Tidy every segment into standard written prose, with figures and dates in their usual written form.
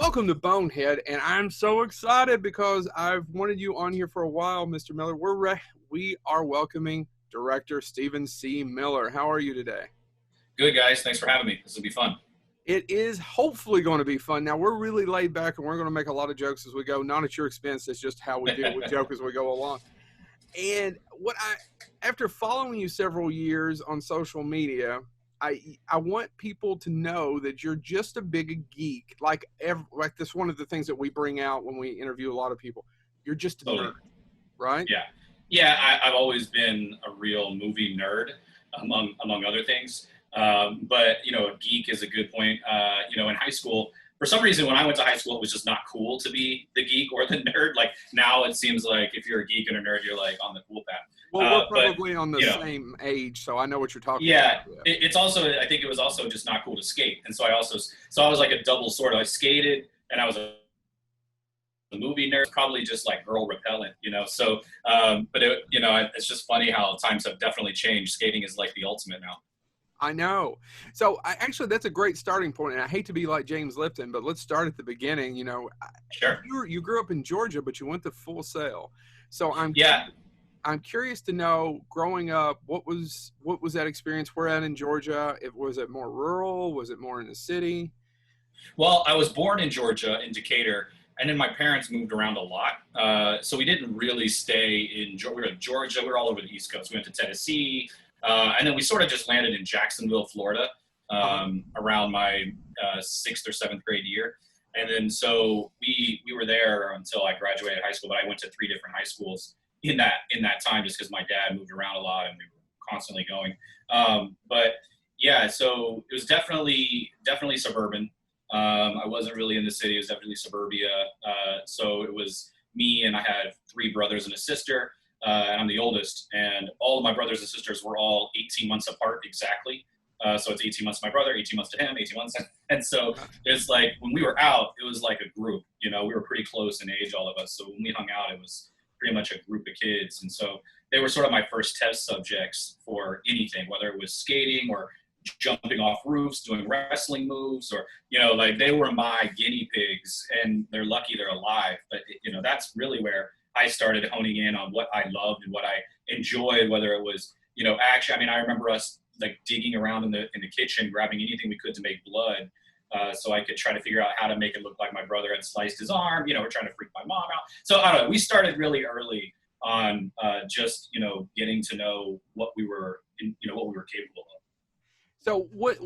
Welcome to Bonehead, and I'm so excited because I've wanted you on here for a while, Mr. Miller. We are welcoming director Stephen C. Miller. How are you today? Good, guys. Thanks for having me. This will be fun. It is hopefully going to be fun. Now, we're really laid back, and we're going to make a lot of jokes as we go. Not at your expense. It's just how we do. We joke as we go along. And after following you several years on social media, I want people to know that you're just a big geek. Like that's one of the things that we bring out when we interview a lot of people. You're just a nerd, right? Yeah. Yeah, I've always been a real movie nerd, among other things. But, a geek is a good point. In high school, for some reason, when I went to high school, it was just not cool to be the geek or the nerd. Like, now it seems like if you're a geek and a nerd, you're, like, on the cool path. Well, we're probably on the same age, so I know what you're talking about. Yeah, it's also, I think it was also just not cool to skate. And so I was like a double sword. I skated, and I was a movie nerd, probably just like girl repellent, So, it's just funny how times have definitely changed. Skating is like the ultimate now. I know. So actually, that's a great starting point. And I hate to be like James Lipton, but let's start at the beginning. Sure. You grew up in Georgia, but you went to Full Sail. So I'm curious to know, growing up, what was that experience? Where at in Georgia? Was it more rural? Was it more in the city? Well, I was born in Georgia, in Decatur, and then my parents moved around a lot. So we didn't really stay in Georgia. We were in Georgia. We were all over the East Coast. We went to Tennessee. And then we sort of just landed in Jacksonville, Florida, around my 6th or 7th grade year. And then so we were there until I graduated high school, but I went to 3 different high schools in that time, just because my dad moved around a lot and we were constantly going. But yeah, so it was definitely suburban. I wasn't really in the city. It was definitely suburbia. So it was me, and I had 3 brothers and a sister. And I'm the oldest, and all of my brothers and sisters were all 18 months apart exactly. So it's 18 months to my brother, 18 months to him, 18 months. And so it's like when we were out, it was like a group. We were pretty close in age, all of us. So when we hung out, it was pretty much a group of kids. And so they were sort of my first test subjects for anything, whether it was skating or jumping off roofs, doing wrestling moves, or, they were my guinea pigs, and they're lucky they're alive. But, that's really where I started honing in on what I loved and what I enjoyed, whether it was, action. I mean, I remember us like digging around in the kitchen, grabbing anything we could to make blood, so I could try to figure out how to make it look like my brother had sliced his arm. We're trying to freak my mom out. So I don't know. We started really early on, just getting to know what we were, what we were capable of. So what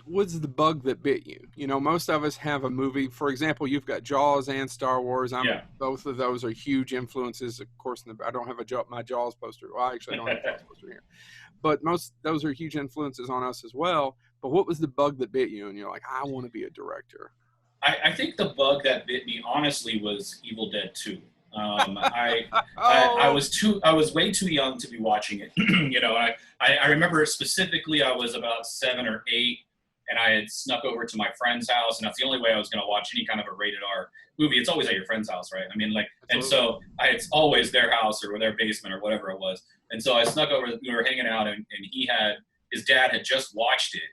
was the bug that bit you? Most of us have a movie. For example, you've got Jaws and Star Wars. Both of those are huge influences. Of course, I don't have my Jaws poster. Well, actually, I don't have a Jaws poster here. But those are huge influences on us as well. But what was the bug that bit you? And you're like, I want to be a director. I think the bug that bit me, honestly, was Evil Dead 2. I was way too young to be watching it. I remember specifically I was about 7 or 8, and I had snuck over to my friend's house, and that's the only way I was going to watch any kind of a rated R movie. It's always at your friend's house, right? I mean, and so it's always their house or their basement or whatever it was. And so I snuck over, we were hanging out, and his dad had just watched it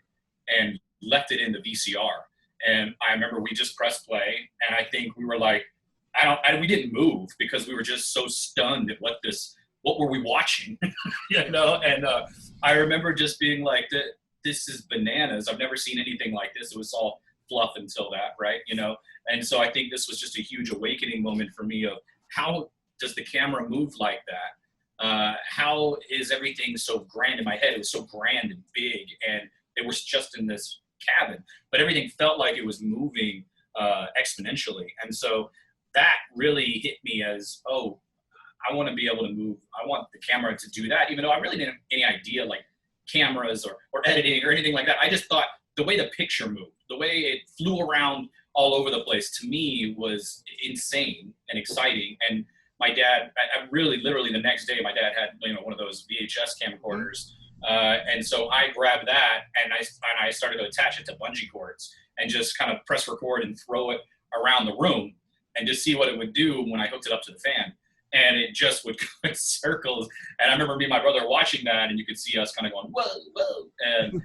and left it in the VCR. And I remember we just pressed play, and I think we were like, we didn't move because we were just so stunned at what were we watching, And I remember just being like, this is bananas. I've never seen anything like this. It was all fluff until that, right? And so I think this was just a huge awakening moment for me of how does the camera move like that? How is everything so grand in my head? It was so grand and big, and it was just in this cabin, but everything felt like it was moving exponentially. And so that really hit me as, I want to be able to move. I want the camera to do that, even though I really didn't have any idea like cameras or editing or anything like that. I just thought the way the picture moved, the way it flew around all over the place, to me was insane and exciting. And my dad, I really, literally the next day, my dad had one of those VHS camcorders. And so I grabbed that, and I started to attach it to bungee cords and just kind of press record and throw it around the room and just see what it would do when I hooked it up to the fan. And it just would go in circles. And I remember me and my brother watching that, and you could see us kind of going, whoa, whoa. And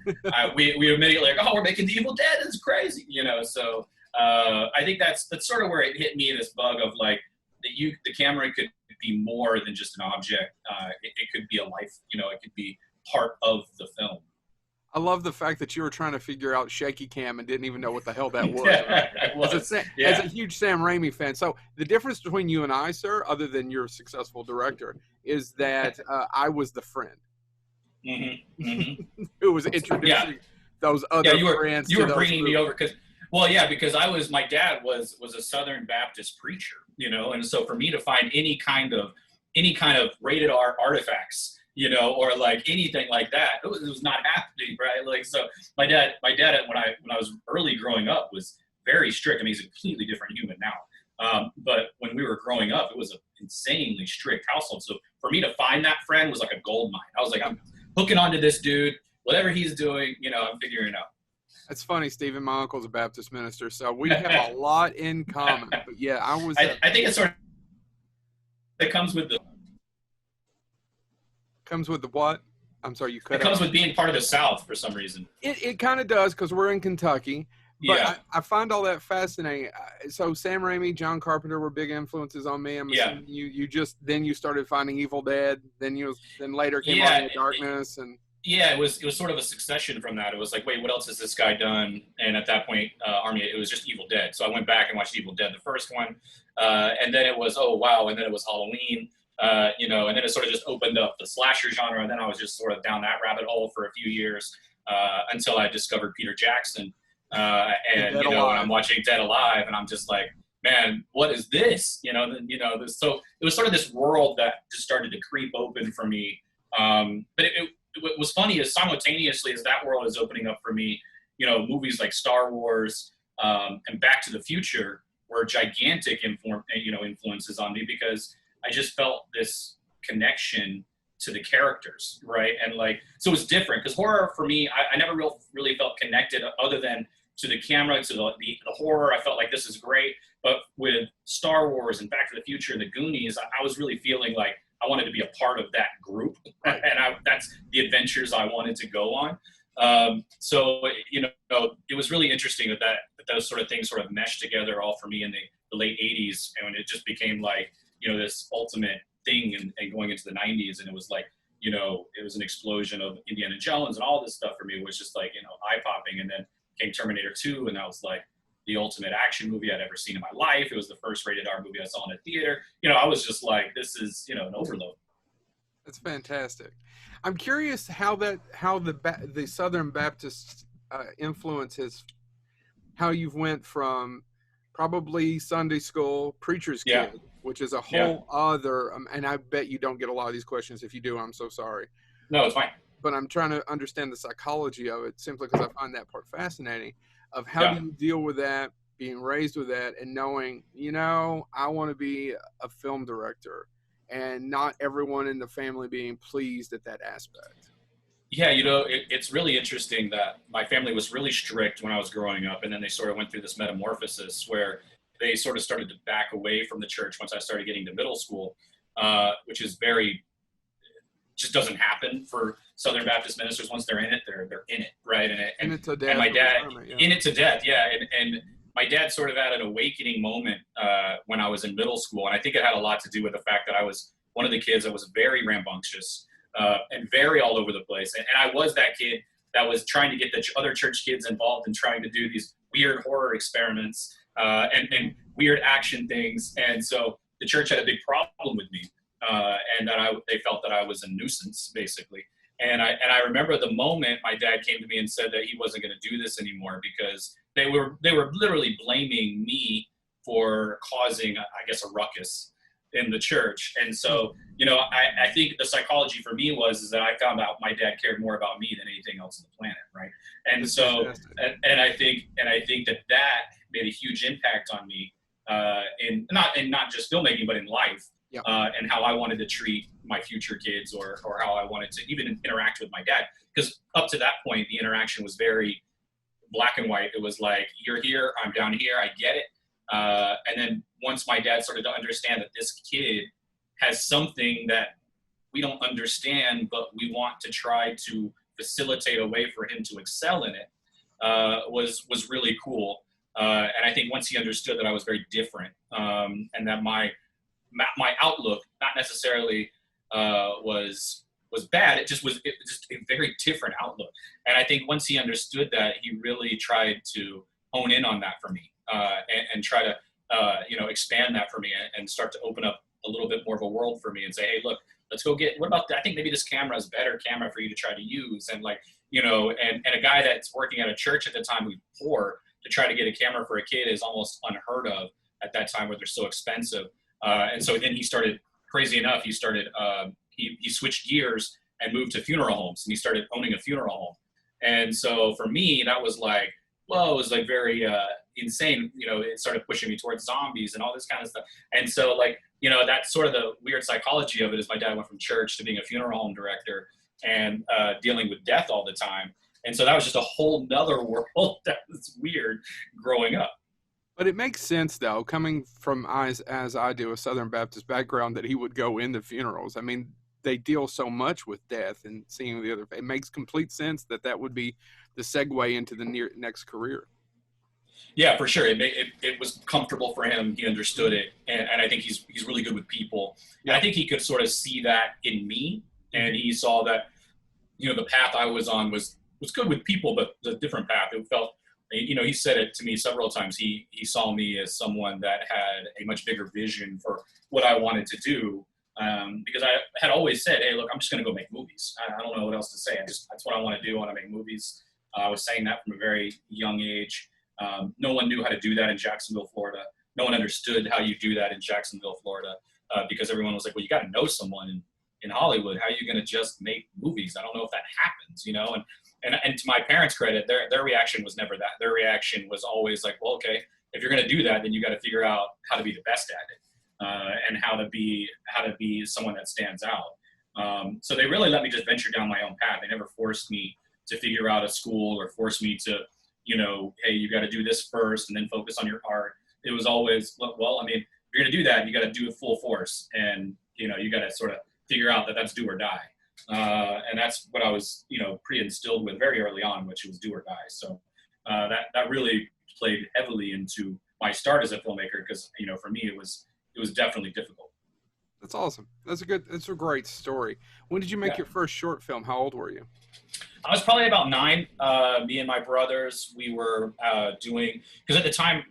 we immediately like, we're making the Evil Dead. It's crazy, So I think that's sort of where it hit me, this bug of like the camera could be more than just an object. It could be a life, it could be part of the film. I love the fact that you were trying to figure out shaky cam and didn't even know what the hell that was. As a huge Sam Raimi fan. So the difference between you and I, sir, other than you're a successful director, is that I was the friend who was introducing those other friends. You were bringing me over because my dad was a Southern Baptist preacher, and so for me to find any kind of rated R artifacts, or like anything like that, it was not happening, right? Like, so my dad, when I was early growing up, was very strict. I mean, he's a completely different human now. But when we were growing up, it was an insanely strict household. So for me to find that friend was like a gold mine. I was like, I'm hooking onto this dude, whatever he's doing, I'm figuring it out. That's funny, Stephen. My uncle's a Baptist minister, so we have a lot in common. But yeah, I think it's sort of, it comes with the. Comes with the what? I'm sorry, you cut out. It comes with being part of the South for some reason. It kind of does, because we're in Kentucky. But I find all that fascinating. So Sam Raimi, John Carpenter were big influences on me. I'm assuming you started finding Evil Dead. Then later came Army of Darkness and. Yeah, it was sort of a succession from that. It was like, wait, what else has this guy done? And at that point, it was just Evil Dead. So I went back and watched Evil Dead, the first one, and then it was and then it was Halloween. And then it sort of just opened up the slasher genre, and then I was just sort of down that rabbit hole for a few years until I discovered Peter Jackson, and I'm watching Dead Alive, and I'm just like, man, what is this? So it was sort of this world that just started to creep open for me. But what was funny is simultaneously as that world is opening up for me, movies like Star Wars and Back to the Future were gigantic influences on me, because I just felt this connection to the characters, right? And like, so it's different, because horror for me, I never really felt connected other than to the camera, to the horror. I felt like this is great. But with Star Wars and Back to the Future and the Goonies, I was really feeling like I wanted to be a part of that group, and that's the adventures I wanted to go on. So it was really interesting that those sort of things sort of meshed together all for me in the late 80s, and it just became like, this ultimate thing, and going into the 90s, and it was like, it was an explosion of Indiana Jones and all this stuff for me. It was just like, eye-popping, and then came Terminator 2, and that was like the ultimate action movie I'd ever seen in my life. It was the first rated R movie I saw in a theater. I was just like, this is, an overload. That's fantastic. I'm curious how the Southern Baptist influence how you've went from probably Sunday school, preacher's kid, which is a whole other, and I bet you don't get a lot of these questions. If you do, I'm so sorry. No, it's fine. But I'm trying to understand the psychology of it, simply because I find that part fascinating, of how do you deal with that, being raised with that, and knowing, I want to be a film director, and not everyone in the family being pleased at that aspect. Yeah, it's really interesting that my family was really strict when I was growing up, and then they sort of went through this metamorphosis where they sort of started to back away from the church once I started getting to middle school, which is just doesn't happen for Southern Baptist ministers. Once they're in it, they're in it, right? And my dad, in it to death, and my dad sort of had an awakening moment when I was in middle school, and I think it had a lot to do with the fact that I was one of the kids that was very rambunctious and very all over the place, and I was that kid that was trying to get the other church kids involved and trying to do these weird horror experiments and weird action things, and so the church had a big problem with me. And that they felt that I was a nuisance, basically. And I remember the moment my dad came to me and said that he wasn't going to do this anymore, because they were literally blaming me for causing, I guess, a ruckus in the church. And so, I think the psychology for me is that I found out my dad cared more about me than anything else on the planet, right? And so, and I think that made a huge impact on me, in not just filmmaking, but in life. And how I wanted to treat my future kids, or how I wanted to even interact with my dad. Because up to that point, the interaction was very black and white. It was like, you're here, I'm down here, I get it. And then once my dad started to understand that this kid has something that we don't understand, but we want to try to facilitate a way for him to excel in it, was really cool. And I think once he understood that I was very different, and that my outlook, not necessarily was bad. It was just a very different outlook. And I think once he understood that, he really tried to hone in on that for me, and try to expand that for me, and start to open up a little bit more of a world for me, and say, hey, look, let's go get, what about that? I think maybe this camera is a better camera for you to try to use. And like, and a guy that's working at a church at the time who's poor, to try to get a camera for a kid is almost unheard of at that time, where they're so expensive. And so then he started, crazy enough, he switched gears and moved to funeral homes, and he started owning a funeral home. And so for me, that was like, whoa, it was like very insane. It started pushing me towards zombies and all this kind of stuff. And so like, that's sort of the weird psychology of it, is my dad went from church to being a funeral home director and dealing with death all the time. And so that was just a whole nother world that was weird growing up. But it makes sense, though, coming from, as I do, a Southern Baptist background, that he would go into funerals. I mean, they deal so much with death and seeing the other. It makes complete sense that would be the segue into the next career. Yeah, for sure. It was comfortable for him. He understood it, and I think he's really good with people. Yeah. And I think he could sort of see that in me, and he saw that the path I was on was good with people, but a different path. It felt, he said it to me several times. He saw me as someone that had a much bigger vision for what I wanted to do. Because I had always said, hey, look, I'm just going to go make movies. I don't know what else to say. That's what I want to do. I want to make movies. I was saying that from a very young age. No one knew how to do that in Jacksonville, Florida. No one understood how you do that in Jacksonville, Florida, because everyone was like, well, you got to know someone in Hollywood. How are you going to just make movies? I don't know if that happens, And to my parents' credit, their reaction was never that. Their reaction was always like, well, okay, if you're going to do that, then you got to figure out how to be the best at it. And how to be someone that stands out. So they really let me just venture down my own path. They never forced me to figure out a school, or forced me to, hey, you got to do this first and then focus on your art. It was always, well, I mean, if you're going to do that, you got to do it full force. And, you got to sort of figure out that that's do or die. And that's what I was, pre-instilled with very early on, which was do or die. So that really played heavily into my start as a filmmaker, because, for me, it was definitely difficult. That's awesome. That's a great story. When did you make your first short film? How old were you? I was probably about 9. Me and my brothers, we were doing, because at the time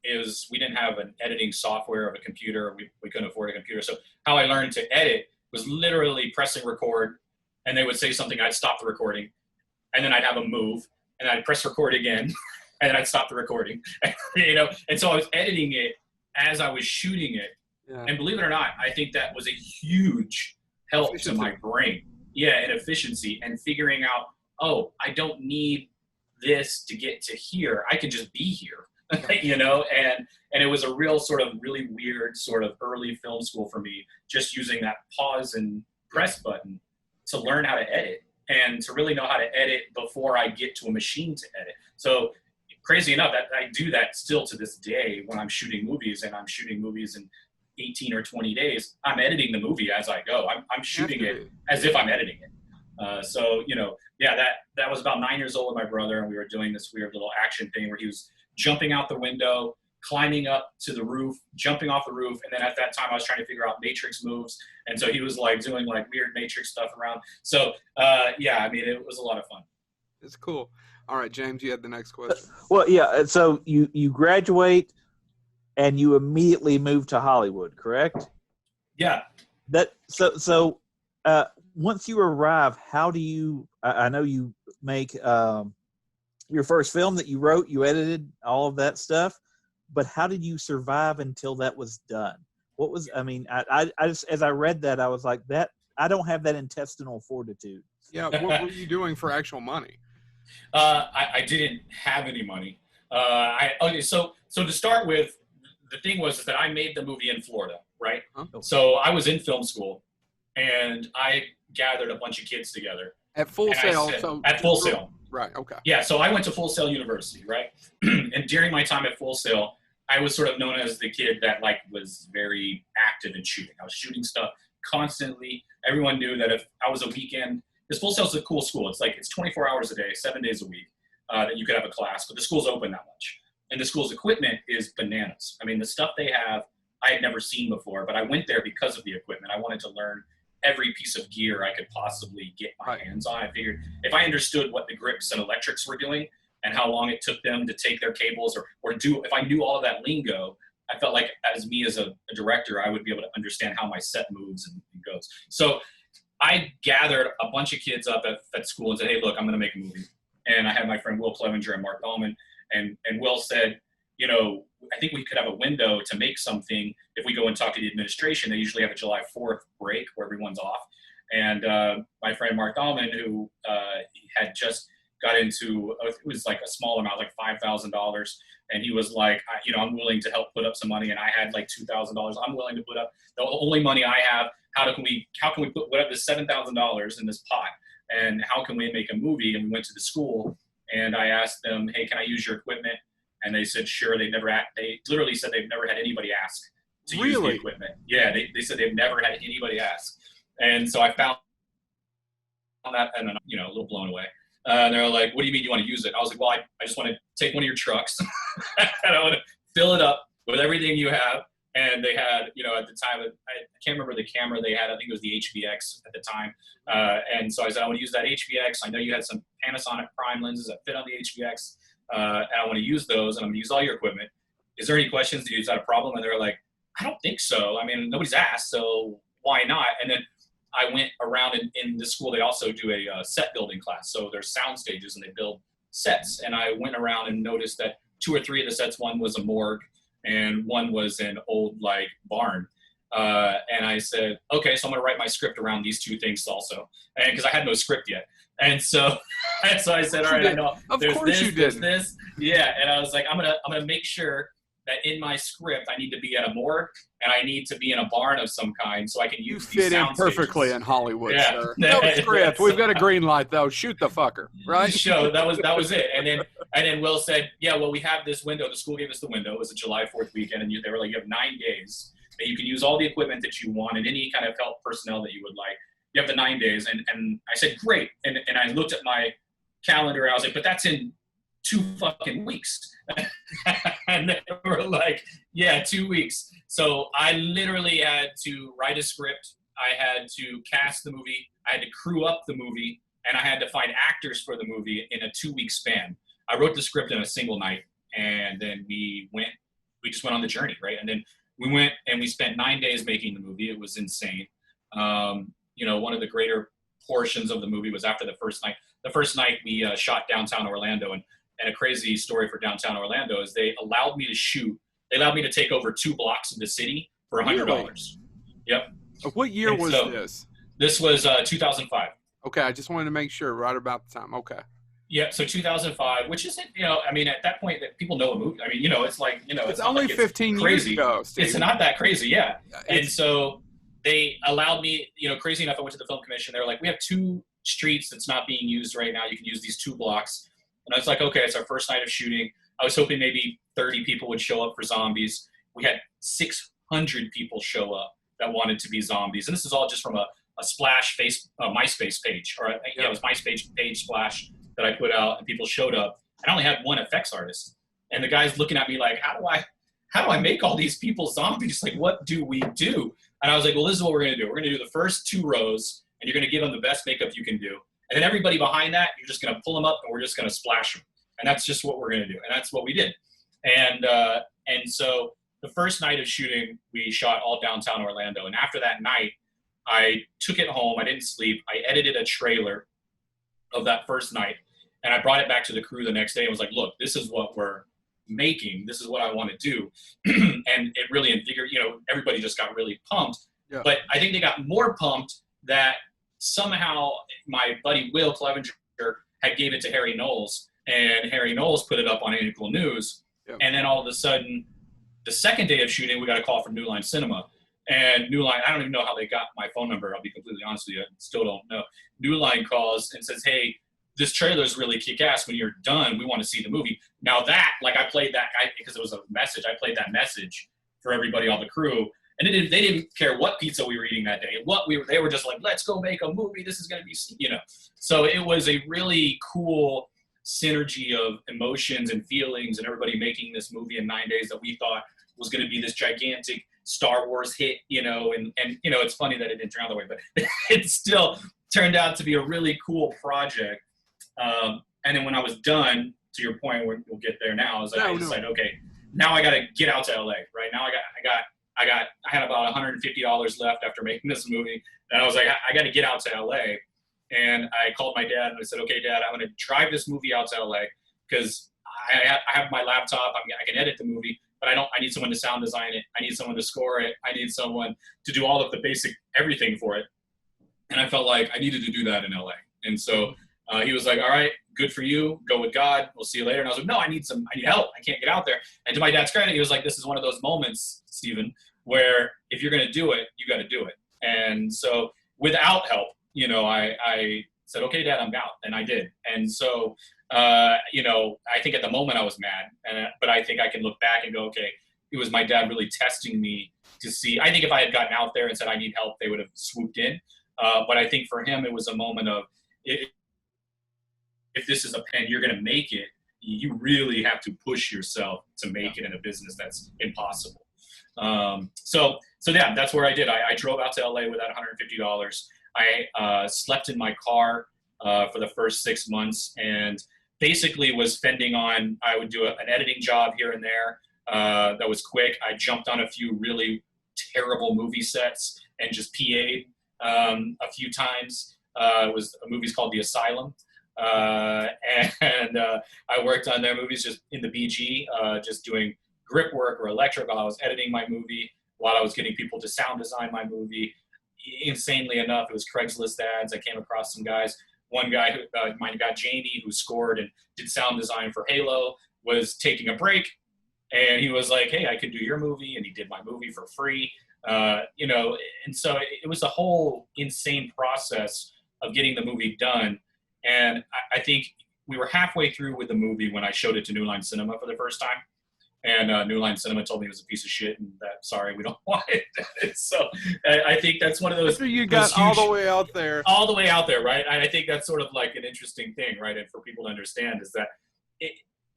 we didn't have an editing software of a computer. We couldn't afford a computer. So how I learned to edit was literally pressing record, and they would say something, I'd stop the recording, and then I'd have them move, and I'd press record again, and then I'd stop the recording. And so I was editing it as I was shooting it. Yeah. And believe it or not, I think that was a huge help to my brain. Yeah, and efficiency, and figuring out, oh, I don't need this to get to here. I can just be here, and it was a real sort of really weird sort of early film school for me, just using that pause and press button to learn how to edit, and to really know how to edit before I get to a machine to edit. So crazy enough, that I do that still to this day when I'm shooting movies, and I'm shooting movies in 18 or 20 days. I'm editing the movie as I go. I'm shooting it as if I'm editing it. So, that was about 9 years old with my brother, and we were doing this weird little action thing where he was jumping out the window, climbing up to the roof, jumping off the roof. And then at that time I was trying to figure out Matrix moves. And so he was like doing like weird Matrix stuff around. So, it was a lot of fun. It's cool. All right, James, you had the next question. Well, yeah. So you graduate and you immediately move to Hollywood, correct? Yeah. Once you arrive, how do you? I know you make your first film that you wrote, you edited all of that stuff, but how did you survive until that was done? What was? I mean, I just, as I read that, I was like, that I don't have that intestinal fortitude. Yeah. What were you doing for actual money? I didn't have any money. So to start with, the thing was that I made the movie in Florida, right? Huh? So I was in film school, and I gathered a bunch of kids together. At Full Sail? At Full Sail. Right, okay. Yeah, so I went to Full Sail University, right? And during my time at Full Sail, I was sort of known as the kid that was very active in shooting. I was shooting stuff constantly. Everyone knew that if I was a weekend, because Full Sail's a cool school. It's 24 hours a day, 7 days a week, that you could have a class, but the school's open that much. and the school's equipment is bananas. I mean, the stuff they have, I had never seen before, but I went there because of the equipment. I wanted to learn every piece of gear I could possibly get my hands on. I figured if I understood what the grips and electrics were doing and how long it took them to take their cables or do, if I knew all of that lingo, I felt like as a director, I would be able to understand how my set moves and goes. So I gathered a bunch of kids up at school and said, hey, look, I'm going to make a movie. And I had my friend Will Clevenger and Mark Bowman, and Will said, you know, I think we could have a window to make something if we go and talk to the administration. They usually have a July 4th break where everyone's off. And my friend Mark Dahlman, who had just got into, it was like a small amount, like $5,000. And he was like, you know, I'm willing to help put up some money. And I had like $2,000. I'm willing to put up the only money I have. How can we put whatever this $7,000 in this pot? And how can we make a movie? And we went to the school and I asked them, hey, can I use your equipment? And they said, sure. They literally said they've never had anybody ask to use the equipment. Yeah, they said they've never had anybody ask. And so I found that, and then, you know, a little blown away. And they're like, what do you mean you want to use it? I was like, well, I just want to take one of your trucks and I want to fill it up with everything you have. And they had, you know, at the time, I can't remember the camera they had. I think it was the HVX at the time. And so I said, I want to use that HVX. I know you had some Panasonic Prime lenses that fit on the HVX. And I want to use those, and I'm going to use all your equipment. Is there any questions? Is that a problem? And they're like, I don't think so. I mean, nobody's asked, so why not? And then I went around in the school. They also do a set building class. So there's sound stages, and they build sets. And I went around and noticed that 2 or 3 of the sets, one was a morgue, and one was an old, like, barn. And I said, okay, so I'm going to write my script around these 2 things also. And because I had no script yet. And so I said, all right, I know there's this. Yeah. And I was like, I'm going to make sure that in my script, I need to be at a morgue and I need to be in a barn of some kind so I can use these sound fit in perfectly stages. In Hollywood, yeah. sir. No script. We've got a green light though. Shoot the fucker, right? So that was it. And then Will said, yeah, well, we have this window. The school gave us the window. It was a July 4th weekend. And they were like, you have 9 days that you can use all the equipment that you want and any kind of help personnel that you would like. You have the 9 days. And I said, great. And I looked at my calendar and I was like, but that's in 2 fucking weeks. And they were like, yeah, 2 weeks. So I literally had to write a script. I had to cast the movie. I had to crew up the movie. And I had to find actors for the movie in a 2-week span. I wrote the script in a single night. And then we just went on the journey, right? And then we went and we spent 9 days making the movie. It was insane. You know, one of the greater portions of the movie was after the first night. The first night we shot downtown Orlando, and a crazy story for downtown Orlando is they allowed me to shoot. They allowed me to take over 2 blocks of the city for $100. Really? Yep. What year was this? This was 2005. Okay, I just wanted to make sure right about the time. Okay. Yeah, so 2005, which isn't, you know, I mean, at that point that people know a movie. I mean, you know, it's like, you know, it's only like 15 years ago. Steve. It's not that crazy, yeah. And so they allowed me, you know, crazy enough, I went to the film commission. They were like, we have 2 streets that's not being used right now. You can use these 2 blocks. And I was like, okay, it's our first night of shooting. I was hoping maybe 30 people would show up for zombies. We had 600 people show up that wanted to be zombies. And this is all just from a Splash MySpace page. Or it was MySpace page Splash that I put out, and people showed up. And I only had 1 effects artist. And the guy's looking at me like, how do I make all these people zombies? Like, what do we do? And I was like, well, this is what we're going to do. We're going to do the first 2 rows, and you're going to give them the best makeup you can do. And then everybody behind that, you're just going to pull them up, and we're just going to splash them. And that's just what we're going to do. And that's what we did. And so the first night of shooting, we shot all downtown Orlando. And after that night, I took it home. I didn't sleep. I edited a trailer of that first night, and I brought it back to the crew the next day and was like, look, this is what we're making. This is what I want to do. And it really invigorated, you know, everybody just got really pumped. Yeah. But I think they got more pumped that somehow my buddy Will Clevenger had gave it to Harry Knowles, and Harry Knowles put it up on Ain't Cool News. Yep. And then all of a sudden, the second day of shooting, we got a call from New Line Cinema. And New Line, I don't even know how they got my phone number. I'll be completely honest with you. I still don't know. New Line calls and says, hey, this trailer is really kick-ass. When you're done, we want to see the movie. Now that, like, I played that, because it was a message, I played that message for everybody on the crew. And they didn't care what pizza we were eating that day. They were just like, let's go make a movie. This is going to be, you know. So it was a really cool synergy of emotions and feelings and everybody making this movie in 9 days that we thought was going to be this gigantic Star Wars hit, and it's funny that it didn't turn out that way, but it still turned out to be a really cool project. And then when I was done, to your point, we'll get there now, is I decided, okay, now I got to get out to LA, right? Now I had about $150 left after making this movie, and I was like, I got to get out to LA. And I called my dad and I said, okay, Dad, I'm going to drive this movie out to LA because I have my laptop. I can edit the movie, but I need someone to sound design it. I need someone to score it. I need someone to do all of the basic everything for it. And I felt like I needed to do that in LA. And so he was like, all right, good for you. Go with God. We'll see you later. And I was like, no, I need help. I can't get out there. And to my dad's credit, he was like, this is one of those moments, Stephen, where if you're going to do it, you got to do it. And so without help, I said, okay, Dad, I'm out. And I did. And so, I think at the moment I was mad, but I think I can look back and go, okay, it was my dad really testing me to see. I think if I had gotten out there and said I need help, they would have swooped in. But I think for him, it was a moment of, if this is a pen, you're going to make it, you really have to push yourself to make it in a business that's impossible. So yeah, that's where I did. I drove out to LA with that $150. I slept in my car for the first 6 months and basically was fending on, I would do an editing job here and there that was quick. I jumped on a few really terrible movie sets and just PA'd a few times. It was a movie called The Asylum. And I worked on their movies just in the BG, just doing grip work or electric while I was editing my movie, while I was getting people to sound design my movie. Insanely enough, it was Craigslist ads. I came across some guys. One guy, my guy Jamie, who scored and did sound design for Halo, was taking a break, and he was like, "Hey, I could do your movie," and he did my movie for free. And so it was a whole insane process of getting the movie done. And I think we were halfway through with the movie when I showed it to New Line Cinema for the first time. And New Line Cinema told me it was a piece of shit and that, sorry, we don't want it. So I think that's one of those. After you got all the way out there. All the way out there, right? And I think that's sort of like an interesting thing, right? And for people to understand is that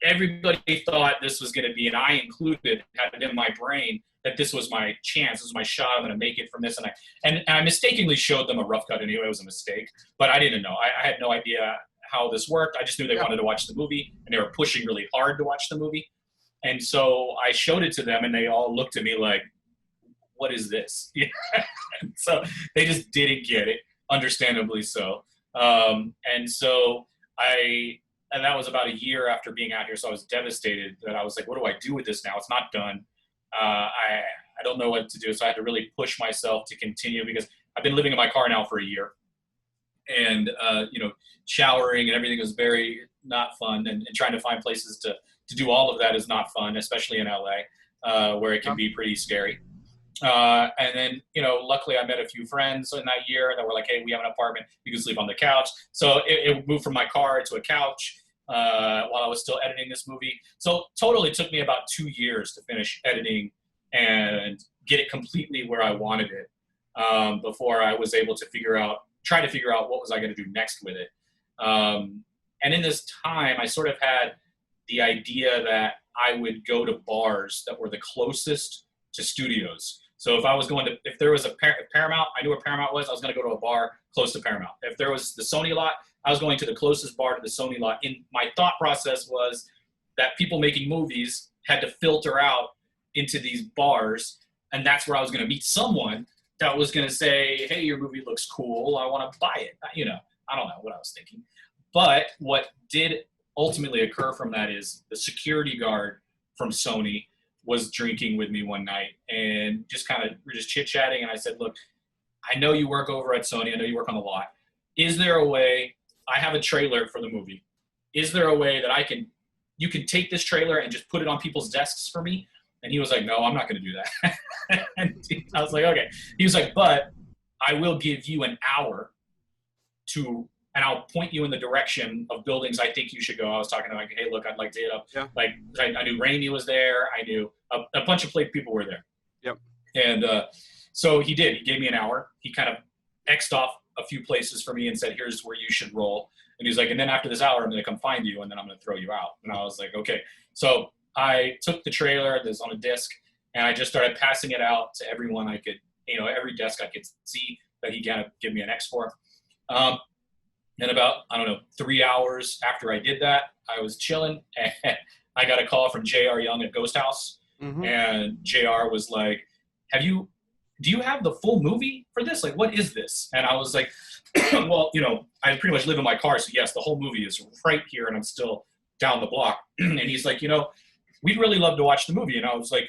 everybody thought this was going to be, and I included, had it in my brain that this was my chance, this was my shot, I'm going to make it from this. And I mistakenly showed them a rough cut anyway. It was a mistake. But I didn't know. I had no idea how this worked. I just knew they wanted to watch the movie, and they were pushing really hard to watch the movie. And so I showed it to them, and they all looked at me like, what is this? So they just didn't get it, understandably so. And that was about a year after being out here, so I was devastated that I was like, what do I do with this now? It's not done. I don't know what to do, so I had to really push myself to continue because I've been living in my car now for a year. And, showering and everything was very not fun, and trying to find places to do all of that is not fun, especially in LA, where it can be pretty scary. And then, luckily I met a few friends in that year that were like, hey, we have an apartment, you can sleep on the couch. So it moved from my car to a couch while I was still editing this movie. So totally took me about 2 years to finish editing and get it completely where I wanted it before I was able to try to figure out what was I going to do next with it. And in this time, I sort of had the idea that I would go to bars that were the closest to studios. So if there was a Paramount, I knew where Paramount was, I was going to go to a bar close to Paramount. If there was the Sony lot, I was going to the closest bar to the Sony lot. And my thought process was that people making movies had to filter out into these bars, and that's where I was going to meet someone that was going to say, hey, your movie looks cool, I want to buy it. I don't know what I was thinking. But what did ultimately occur from that is the security guard from Sony was drinking with me one night, and we're just chit-chatting, and I said, look, I know you work over at Sony, I know you work on the lot. Is there a way, I have a trailer for the movie, is there a way that you can take this trailer and just put it on people's desks for me? And he was like, no, I'm not going to do that. And I was like, okay. He was like, but I will give you an hour and I'll point you in the direction of buildings I think you should go. I was talking to like, hey, look, I'd like to hit up. Yeah. Like, I knew Raimi was there. I knew a bunch of people were there. Yep. And so he did. He gave me an hour. He kind of X'd off a few places for me and said, here's where you should roll. And he's like, and then after this hour, I'm going to come find you, and then I'm going to throw you out. And I was like, okay. So I took the trailer that's on a disc, and I just started passing it out to everyone I could, every desk I could see that he kind of give me an export. And about, 3 hours after I did that, I was chilling, and I got a call from J.R. Young at Ghost House. Mm-hmm. And J.R. was like, do you have the full movie for this? Like, what is this? And I was like, well, I pretty much live in my car, so yes, the whole movie is right here, and I'm still down the block. And he's like, we'd really love to watch the movie. And I was like,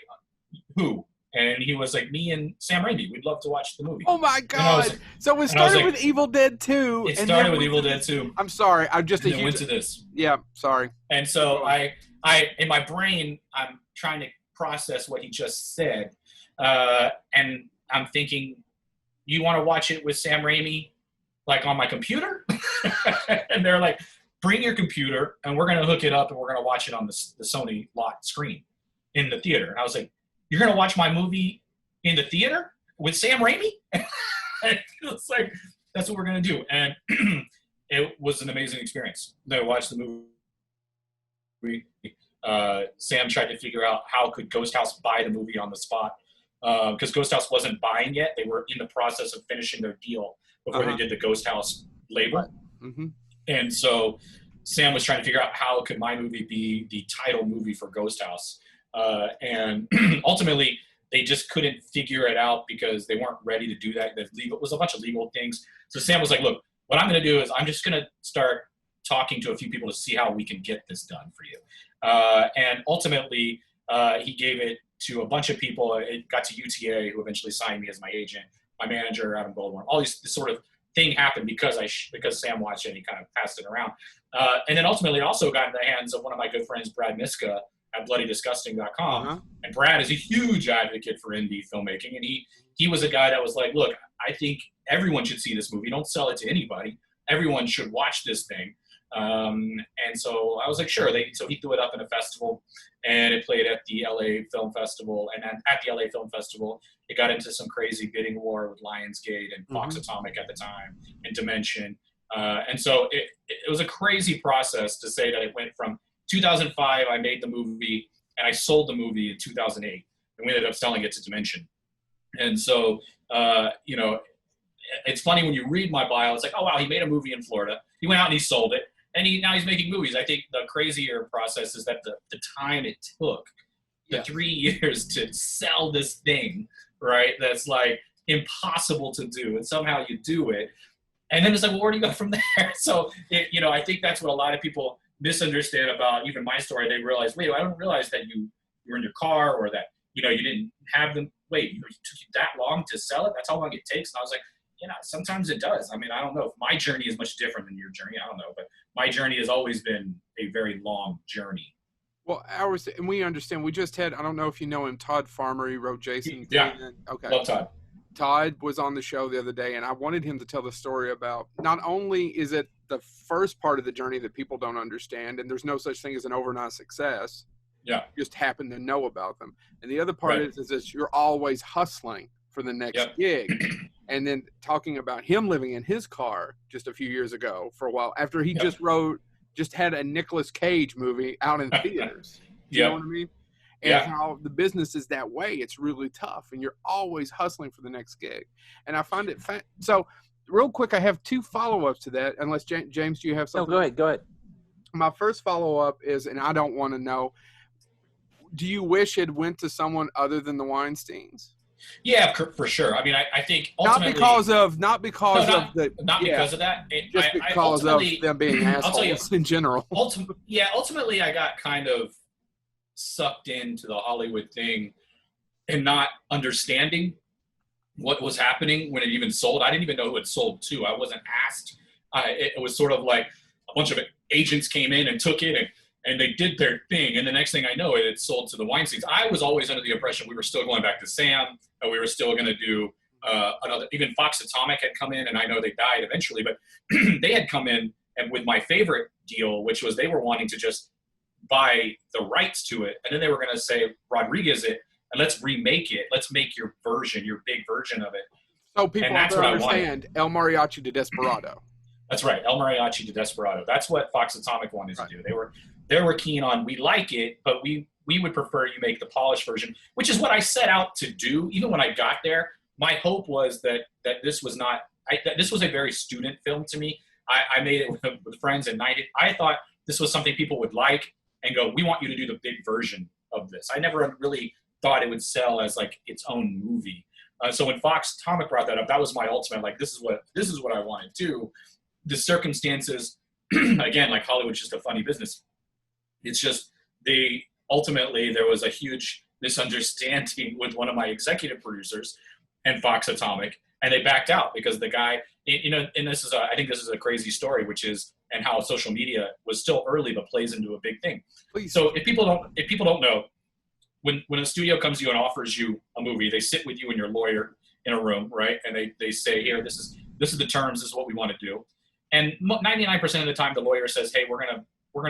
who? And he was like, me and Sam Raimi, we'd love to watch the movie. Oh my God. So it started with Evil Dead 2. It started with Evil Dead 2. I'm sorry. I'm just and went to this. Yeah, sorry. And so I in my brain, I'm trying to process what he just said. And I'm thinking, you want to watch it with Sam Raimi, like on my computer? And they're like, bring your computer, and we're going to hook it up, and we're going to watch it on the Sony locked screen in the theater. And I was like, you're going to watch my movie in the theater with Sam Raimi? It's like, that's what we're going to do. And it was an amazing experience. I watched the movie. Sam tried to figure out how could Ghost House buy the movie on the spot. Because Ghost House wasn't buying yet. They were in the process of finishing their deal before they did the Ghost House label. Mm-hmm. And so Sam was trying to figure out how could my movie be the title movie for Ghost House. And ultimately, they just couldn't figure it out because they weren't ready to do that. It was a bunch of legal things. So Sam was like, look, what I'm going to do is I'm just going to start talking to a few people to see how we can get this done for you. And ultimately, he gave it to a bunch of people. It got to UTA, who eventually signed me as my agent, my manager, Adam Goldworm. All this sort of thing happened because Sam watched it and he kind of passed it around. And then ultimately, it also got in the hands of one of my good friends, Brad Miska, at bloodydisgusting.com. Uh-huh. And Brad is a huge advocate for indie filmmaking. And he was a guy that was like, look, I think everyone should see this movie. Don't sell it to anybody. Everyone should watch this thing. And so I was like, sure. So he threw it up in a festival, and it played at the LA Film Festival. And then at the LA Film Festival, it got into some crazy bidding war with Lionsgate and Fox Atomic at the time, and Dimension. And so it was a crazy process to say that it went from 2005, I made the movie, and I sold the movie in 2008, and we ended up selling it to Dimension. And so, it's funny when you read my bio, it's like, oh, wow, he made a movie in Florida. He went out and he sold it, and now he's making movies. I think the crazier process is that the time it took, the 3 years to sell this thing, right, that's like impossible to do, and somehow you do it. And then it's like, well, where do you go from there? So, I think that's what a lot of people misunderstand about even my story. They realize, wait, I don't realize that you were in your car, or that, you didn't have them. Wait, it took you that long to sell it? That's how long it takes? And I was like, sometimes it does. I mean, I don't know if my journey is much different than your journey. I don't know, but my journey has always been a very long journey. Well, ours, and we understand. We just had, I don't know if you know him, Todd Farmer. He wrote Jason. Yeah. Okay. Love Todd. Todd was on the show the other day, and I wanted him to tell the story about, not only is it the first part of the journey that people don't understand, and there's no such thing as an overnight success. Yeah. You just happen to know about them. And the other part is that you're always hustling for the next gig. And then talking about him living in his car just a few years ago for a while, after he just had a Nicolas Cage movie out in theaters. You know what I mean? And how the business is that way. It's really tough, and you're always hustling for the next gig. And I find it so real quick, I have two follow-ups to that, unless James, do you have something? No, go ahead. My first follow-up is, and I don't want to know, do you wish it went to someone other than the Weinsteins? Yeah, for sure. I mean, I think ultimately, not because of that. Just because of them being assholes in general. Ultimately, I got kind of sucked into the Hollywood thing and not understanding what was happening when it even sold. I didn't even know who it sold to. I wasn't asked. It was sort of like a bunch of agents came in and took it, and they did their thing. And the next thing I know, it sold to the Weinsteins. I was always under the impression we were still going back to Sam, and we were still going to do another. Even Fox Atomic had come in, and I know they died eventually, but they had come in and with my favorite deal, which was they were wanting to just buy the rights to it, and then they were going to say, Rodriguez it, and let's remake it. Let's make your version, your big version of it. So people have to understand El Mariachi de Desperado. That's right. El Mariachi to Desperado. That's what Fox Atomic wanted to do. They were keen on, we like it, but we would prefer you make the polished version, which is what I set out to do. Even when I got there, my hope was that this was not, that this was a very student film to me. I made it with friends and I thought this was something people would like and go, we want you to do the big version of this. I never really thought it would sell as like its own movie. So when Fox Atomic brought that up, that was my ultimate, like, this is what I wanted to do. The circumstances, again, like Hollywood's just a funny business. It's just ultimately there was a huge misunderstanding with one of my executive producers and Fox Atomic, and they backed out because the guy, and this is I think this is a crazy story, which is, and how social media was still early but plays into a big thing. Please. So if people don't know, when a studio comes to you and offers you a movie, they sit with you and your lawyer in a room, right? And they say, here, this is the terms, this is what we want to do. And 99% of the time, the lawyer says, hey, we're gonna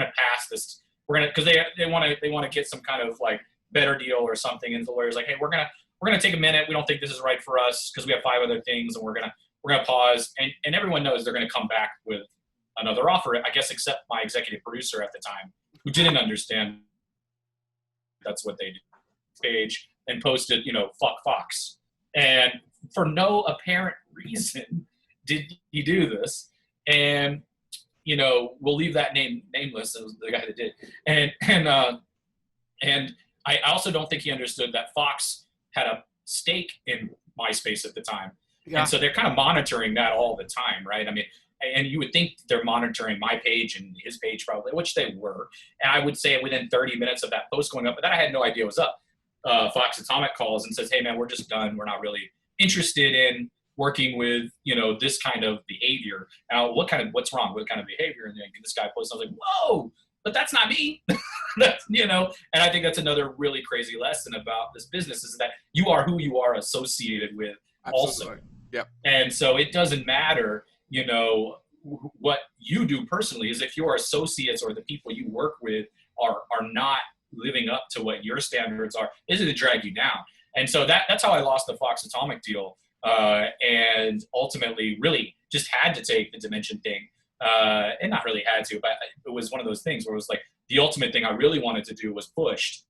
pass this. Because they want to get some kind of like better deal or something. And the lawyer's like, hey, we're gonna take a minute. We don't think this is right for us because we have 5 other things, and we're gonna pause. And everyone knows they're gonna come back with another offer, I guess, except my executive producer at the time, who didn't understand that's what they did. Page and posted, fuck Fox. And for no apparent reason did he do this. And, we'll leave that name nameless. It was the guy that did. And I also don't think he understood that Fox had a stake in MySpace at the time. Yeah. And so they're kind of monitoring that all the time, right? I mean, and you would think they're monitoring my page and his page probably, which they were. And I would say within 30 minutes of that post going up, but that I had no idea was up. Fox Atomic calls and says, hey man, we're just done. We're not really interested in working with, this kind of behavior. Now, what's wrong? What kind of behavior? And then this guy posts, I was like, whoa, but that's not me. That's, and I think that's another really crazy lesson about this business is that you are who you are associated with. Absolutely. Also. Yep. And so it doesn't matter, what you do personally is if your associates or the people you work with are not living up to what your standards are, is it to drag you down. And so that's how I lost the Fox Atomic deal. And ultimately really just had to take the Dimension thing. And not really had to, but it was one of those things where it was like the ultimate thing I really wanted to do was pushed.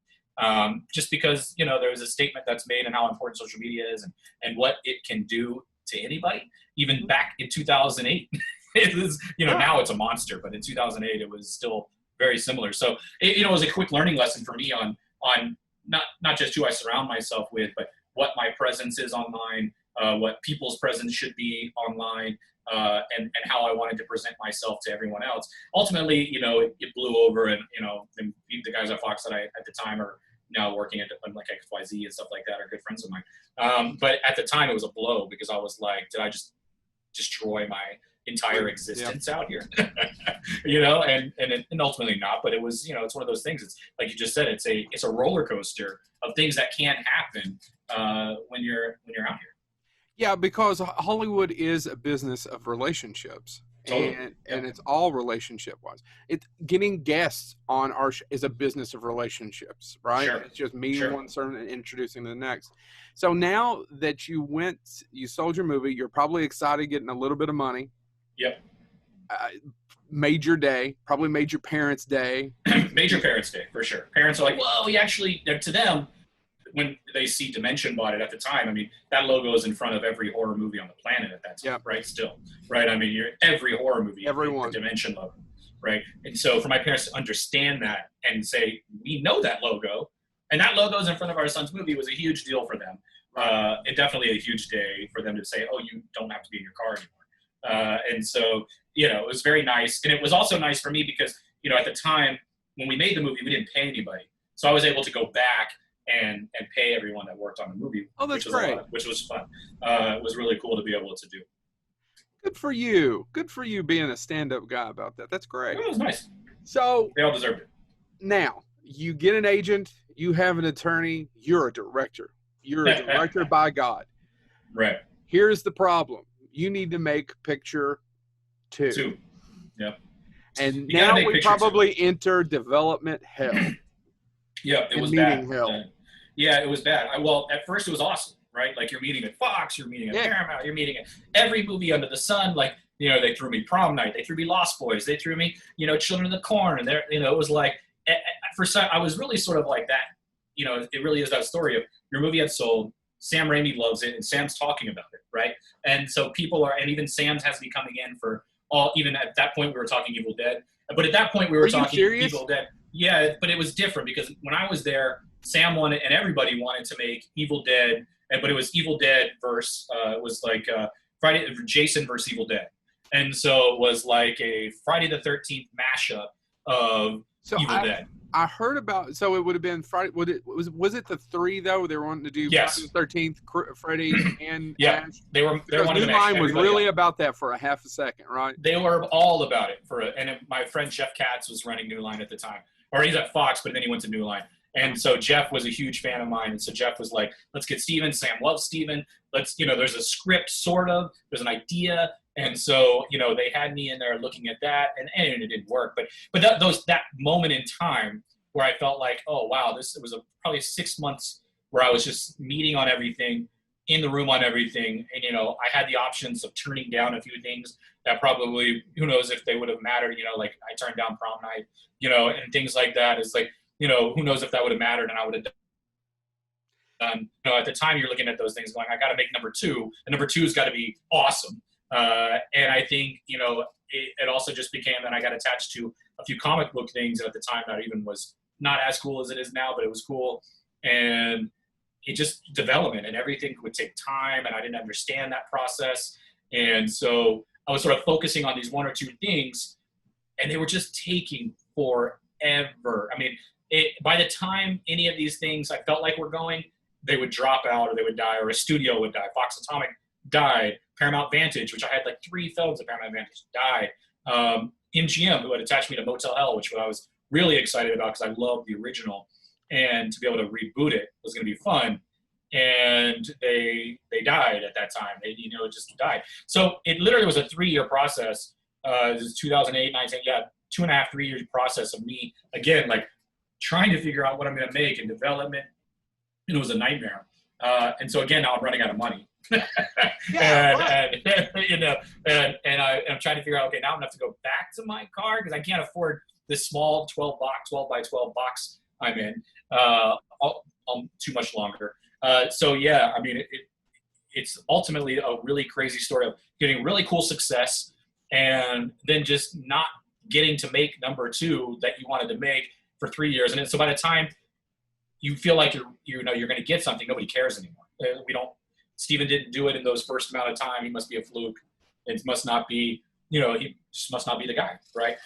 Just because, there was a statement that's made on how important social media is and what it can do to anybody, even back in 2008. It was, now it's a monster, but in 2008 it was still very similar. So it was a quick learning lesson for me on not just who I surround myself with, but what my presence is online, what people's presence should be online, and how I wanted to present myself to everyone else. Ultimately, it blew over, and the guys at Fox that I at the time are now working at like XYZ and stuff like that are good friends of mine. But at the time, it was a blow because I was like, did I just destroy my entire existence out here? and ultimately not, but it was, it's one of those things. It's like you just said, it's a roller coaster of things that can happen when you're out here. Yeah, because Hollywood is a business of relationships. Totally. And it's all relationship wise. Getting guests on our is a business of relationships, right? Sure. It's just meeting one certain and introducing the next. So now that you sold your movie, you're probably excited, getting a little bit of money. Yep. Major day, probably made your parents' day. Major parents' day, for sure. Parents are like, well, we actually, to them, when they see Dimension bought it at the time, I mean, that logo is in front of every horror movie on the planet at that time, right? Still, right? I mean, every horror movie, everyone, the Dimension logo, right? And so for my parents to understand that and say, we know that logo, and that logo is in front of our son's movie was a huge deal for them. It definitely a huge day for them to say, oh, you don't have to be in your car anymore. And so, it was very nice. And it was also nice for me because, at the time when we made the movie, we didn't pay anybody. So I was able to go back and pay everyone that worked on the movie. Oh, that's great. Which was fun. It was really cool to be able to do. Good for you. Good for you being a stand-up guy about that. That's great. It was nice. So they all deserved it. Now, you get an agent, you have an attorney, you're a director. You're a director by God. Right. Here's the problem. You need to make picture 2. Yep. And now we probably enter development hell. Yeah, it was bad. Yeah, it was bad. Well, at first it was awesome, right? Like you're meeting at Fox, you're meeting at Paramount, you're meeting at every movie under the sun. Like They threw me Prom Night. They threw me Lost Boys. They threw me, Children of the Corn. And it was like, I was really sort of like that. It really is that story of your movie had sold. Sam Raimi loves it, and Sam's talking about it, right? And so and even Sam's has me coming in for even at that point we were talking Evil Dead. But at that point we were talking Evil Dead. Yeah, but it was different because when I was there, Sam wanted, and everybody wanted to make Evil Dead, but it was Evil Dead versus, it was like Jason versus Evil Dead. And so it was like a Friday the 13th mashup of Evil Dead. I heard about, so it would have been Friday. Was it the 3 though? They were wanting to do yes. Friday the 13th, Freddy and yeah. Ash. They wanted New Line was really about that for a half a second, right? They were all about it and my friend Jeff Katz was running New Line at the time, or he's at Fox, but then he went to New Line. And so Jeff was a huge fan of mine, and so Jeff was like, "Let's get Steven. Sam loves Steven. Let's, there's a script, sort of. There's an idea." And so, they had me in there looking at that, and it didn't work. But that moment in time where I felt like, oh wow, it was probably 6 months where I was just meeting on everything, in the room on everything, and I had the options of turning down a few things that probably, who knows if they would have mattered. Like I turned down Prom Night, and things like that. It's like, who knows if that would have mattered, and I would have done. At the time, you're looking at those things going, I got to make number 2, and number 2's got to be awesome. And I think, it also just became that I got attached to a few comic book things at the time that even was not as cool as it is now, but it was cool. And it just development, and everything would take time, and I didn't understand that process. And so I was sort of focusing on these 1 or 2 things, and they were just taking forever. I mean, by the time any of these things I felt like were going, they would drop out, or they would die, or a studio would die. Fox Atomic died. Paramount Vantage, which I had like 3 films at Paramount Vantage, died. MGM, who had attached me to Motel Hell, which I was really excited about because I loved the original, and to be able to reboot it was going to be fun. And they died at that time. It just died. So it literally was a 3-year process. This is 2008, 19, 2.5, 3 year process of me, again, like trying to figure out what I'm going to make in development. And it was a nightmare. And so again, now I'm running out of money. I'm trying to figure out, okay, now I'm gonna have to go back to my car because I can't afford this small 12 by 12 box I'm in too much longer. So yeah, I mean, it's ultimately a really crazy story of getting really cool success and then just not getting to make number 2 that you wanted to make for 3 years. And so by the time you feel like you're going to get something, nobody cares anymore. Steven didn't do it in those first amount of time. He must be a fluke. It must not be, he just must not be the guy, right?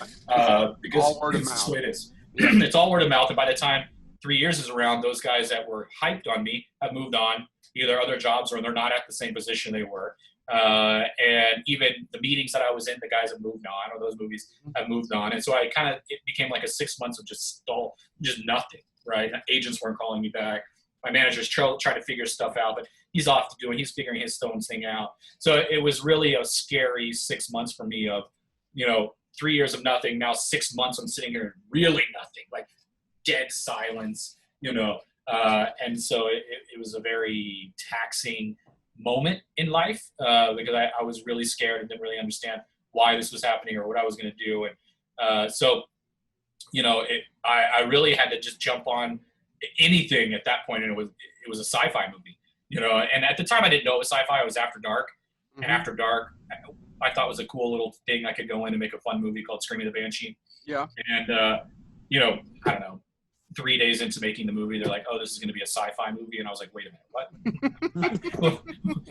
Because all word of it's mouth. the way it is. It's all word of mouth. And by the time 3 years is around, those guys that were hyped on me have moved on, either other jobs or they're not at the same position they were. And even the meetings that I was in, the guys have moved on, or those movies have moved on. And so it became like a 6 months of just nothing, right? Agents weren't calling me back. My manager's trying to figure stuff out, but he's he's figuring his Stones thing out. So it was really a scary 6 months for me of, 3 years of nothing. Now 6 months I'm sitting here, really nothing, like dead silence, and so it was a very taxing moment in life because I was really scared and didn't really understand why this was happening or what I was going to do. And so, I really had to just jump on anything at that point, and it was a sci-fi movie, and at the time I didn't know it was sci-fi. It was After Dark, and After Dark I thought was a cool little thing I could go in and make a fun movie called Screaming the Banshee. Yeah. And I don't know, 3 days into making the movie, they're like, oh, this is going to be a sci-fi movie. And I was like, wait a minute, what?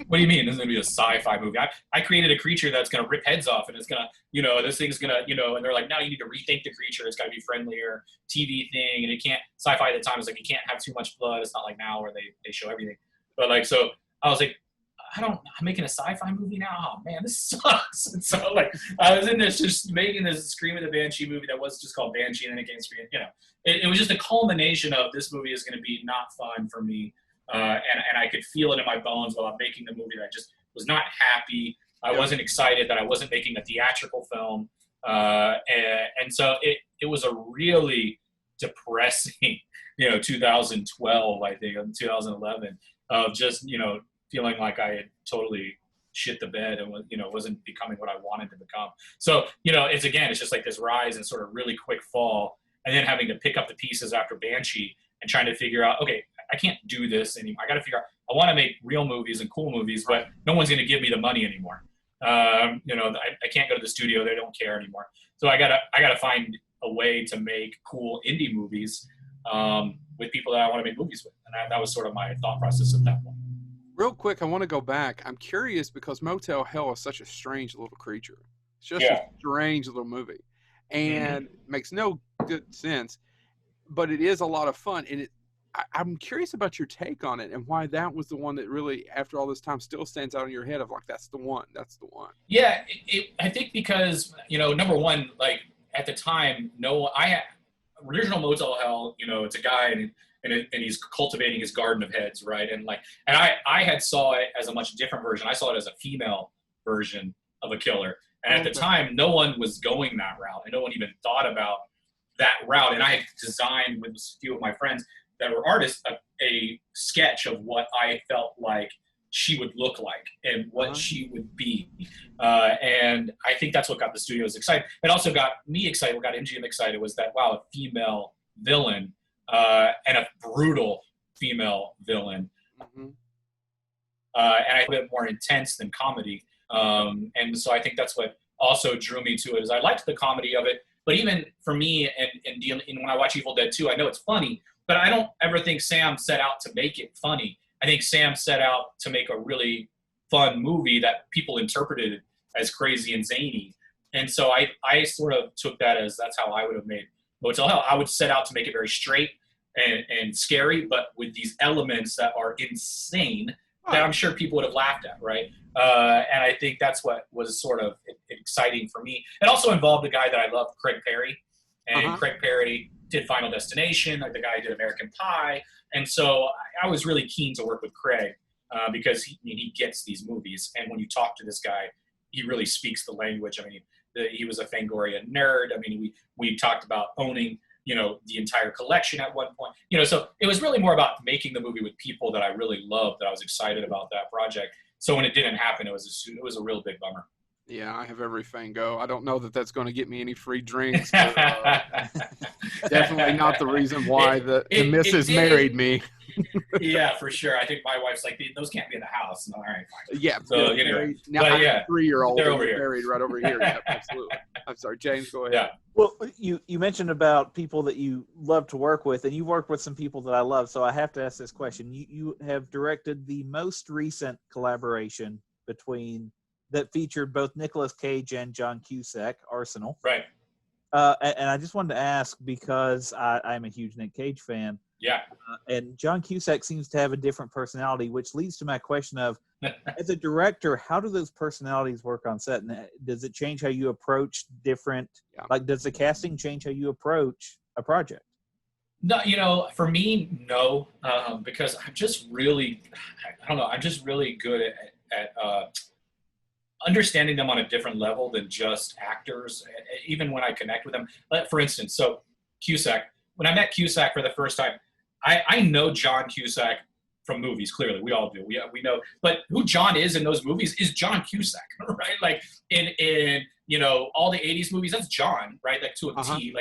What do you mean this is going to be a sci-fi movie? I created a creature that's going to rip heads off, and it's going to, this thing's going to, and they're like, no, you need to rethink the creature. It's got to be friendlier, TV thing. And it can't, sci-fi at the time was like, it can't have too much blood. It's not like now where they show everything. But like, so I was like, I'm making a sci-fi movie now? Oh man, this sucks. And so like, I was in this, just making this Screaming the Banshee movie that was just called Banshee, and then it came Scream, it was just a culmination of this movie is going to be not fun for me. And I could feel it in my bones while I'm making the movie that I just was not happy. I wasn't excited that I wasn't making a theatrical film. And so it was a really depressing, 2012, I think, 2011 of just, feeling like I had totally shit the bed and was, wasn't becoming what I wanted to become. So, it's just like this rise and sort of really quick fall, and then having to pick up the pieces after Banshee and trying to figure out, okay, I can't do this anymore. I got to figure out, I want to make real movies and cool movies, but no one's going to give me the money anymore. I can't go to the studio. They don't care anymore. So I gotta find a way to make cool indie movies with people that I want to make movies with. And that was sort of my thought process at that point. Real quick, I want to go back. I'm curious because Motel Hell is such a strange little creature. It's just a strange little movie, and makes no good sense, but it is a lot of fun. And I'm curious about your take on it and why that was the one that really, after all this time, still stands out in your head of like, that's the one. Yeah, I think because, number one, like at the time, original Motel Hell, it's a guy and he's cultivating his garden of heads, right? And I had saw it as a much different version. I saw it as a female version of a killer. And at the time, no one was going that route, and no one even thought about that route. And I had designed with a few of my friends that were artists a sketch of what I felt like she would look like and what she would be. And I think that's what got the studios excited. It also got me excited, what got MGM excited was that, wow, a female villain and a brutal female villain. And I think a bit more intense than comedy. And so I think that's what also drew me to it, is I liked the comedy of it. But even for me, and when I watch Evil Dead 2, I know it's funny, but I don't ever think Sam set out to make it funny. I think Sam set out to make a really fun movie that people interpreted as crazy and zany. And so I sort of took that as that's how I would have made Motel Hell. I would set out to make it very straight and scary, but with these elements that are insane that I'm sure people would have laughed at, right? And I think that's what was sort of exciting for me. It also involved a guy that I loved, Craig Perry. And Craig Perry did Final Destination, like the guy who did American Pie. And so I was really keen to work with Craig because he gets these movies. And when you talk to this guy, he really speaks the language. I mean, he was a Fangoria nerd. I mean, we talked about owning, the entire collection at one point. So it was really more about making the movie with people that I really loved, that I was excited about that project. So when it didn't happen, it was a real big bummer. Yeah, I have every Fango. I don't know that that's going to get me any free drinks. But, definitely not the reason why the missus married me. Yeah, for sure. I think my wife's like, those can't be in the house. No, all right, fine. Yeah. So, now I have a 3-year-old they're over here. married right over here. Yeah, absolutely. I'm sorry, James, go ahead. Yeah. Well, you mentioned about people that you love to work with, and you work with some people that I love, so I have to ask this question. You have directed the most recent collaboration that featured both Nicolas Cage and John Cusack, Arsenal. Right. And I just wanted to ask, because I'm a huge Nick Cage fan. Yeah. And John Cusack seems to have a different personality, which leads to my question of, as a director, how do those personalities work on set? And does it change how you approach different, like does the casting change how you approach a project? No, for me, no, because I'm just really, I'm just really good at understanding them on a different level than just actors, even when I connect with them. For instance, so Cusack, when I met Cusack for the first time, I know John Cusack from movies, clearly. We all do. We know. But who John is in those movies is John Cusack, right? Like in all the 80s movies, that's John, right? Like to a T.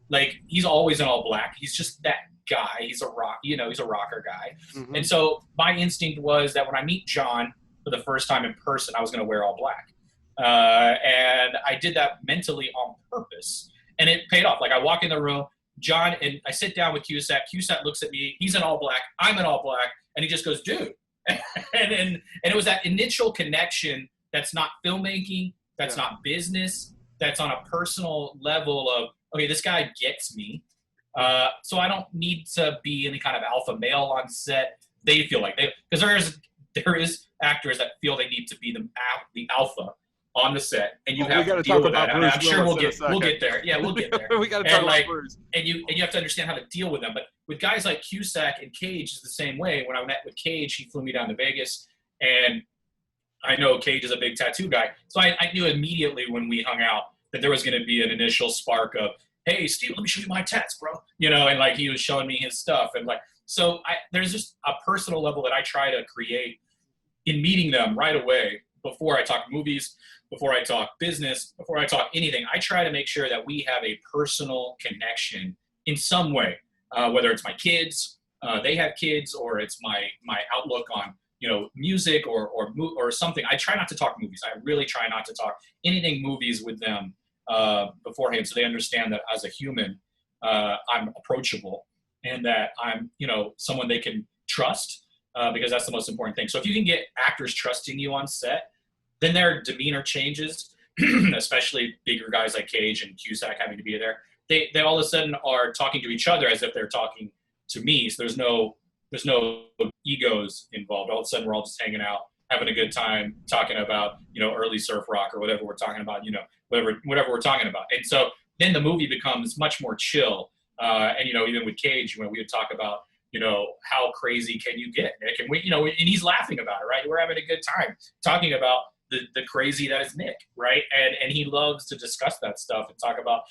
Like he's always in all black. He's just that guy. He's a rocker guy. Mm-hmm. And so my instinct was that when I meet John for the first time in person, I was going to wear all black. And I did that mentally on purpose. And it paid off. Like I walk in the room, John, and I sit down with Cusack. Cusack looks at me. He's in all black. I'm in all black. And he just goes, dude. and it was that initial connection that's not filmmaking, that's not business, that's on a personal level of, okay, this guy gets me. So I don't need to be any kind of alpha male on set. They feel like because there is actors that feel they need to be the alpha on the set, and you have to deal with that. I'm sure we'll get there. Yeah, we'll get there. We got to talk about Bruce. And you have to understand how to deal with them. But with guys like Cusack and Cage, is the same way. When I met with Cage, he flew me down to Vegas, and I know Cage is a big tattoo guy, so I knew immediately when we hung out that there was going to be an initial spark of, hey, Steve, let me show you my tats, bro. And like he was showing me his stuff, and like so there's just a personal level that I try to create in meeting them right away before I talk movies, before I talk business, before I talk anything, I try to make sure that we have a personal connection in some way, whether it's my kids, they have kids, or it's my outlook on music or something. I try not to talk movies. I really try not to talk anything movies with them beforehand, so they understand that as a human, I'm approachable and that I'm someone they can trust, because that's the most important thing. So if you can get actors trusting you on set, then their demeanor changes, especially bigger guys like Cage and Cusak having to be there. They all of a sudden are talking to each other as if they're talking to me. So there's no egos involved. All of a sudden we're all just hanging out, having a good time, talking about early surf rock or whatever we're talking about, whatever we're talking about. And so then the movie becomes much more chill. And even with Cage, we would talk about how crazy can you get, Nick? And we and he's laughing about it, right? We're having a good time talking about the crazy that is Nick, right? And he loves to discuss that stuff and talk about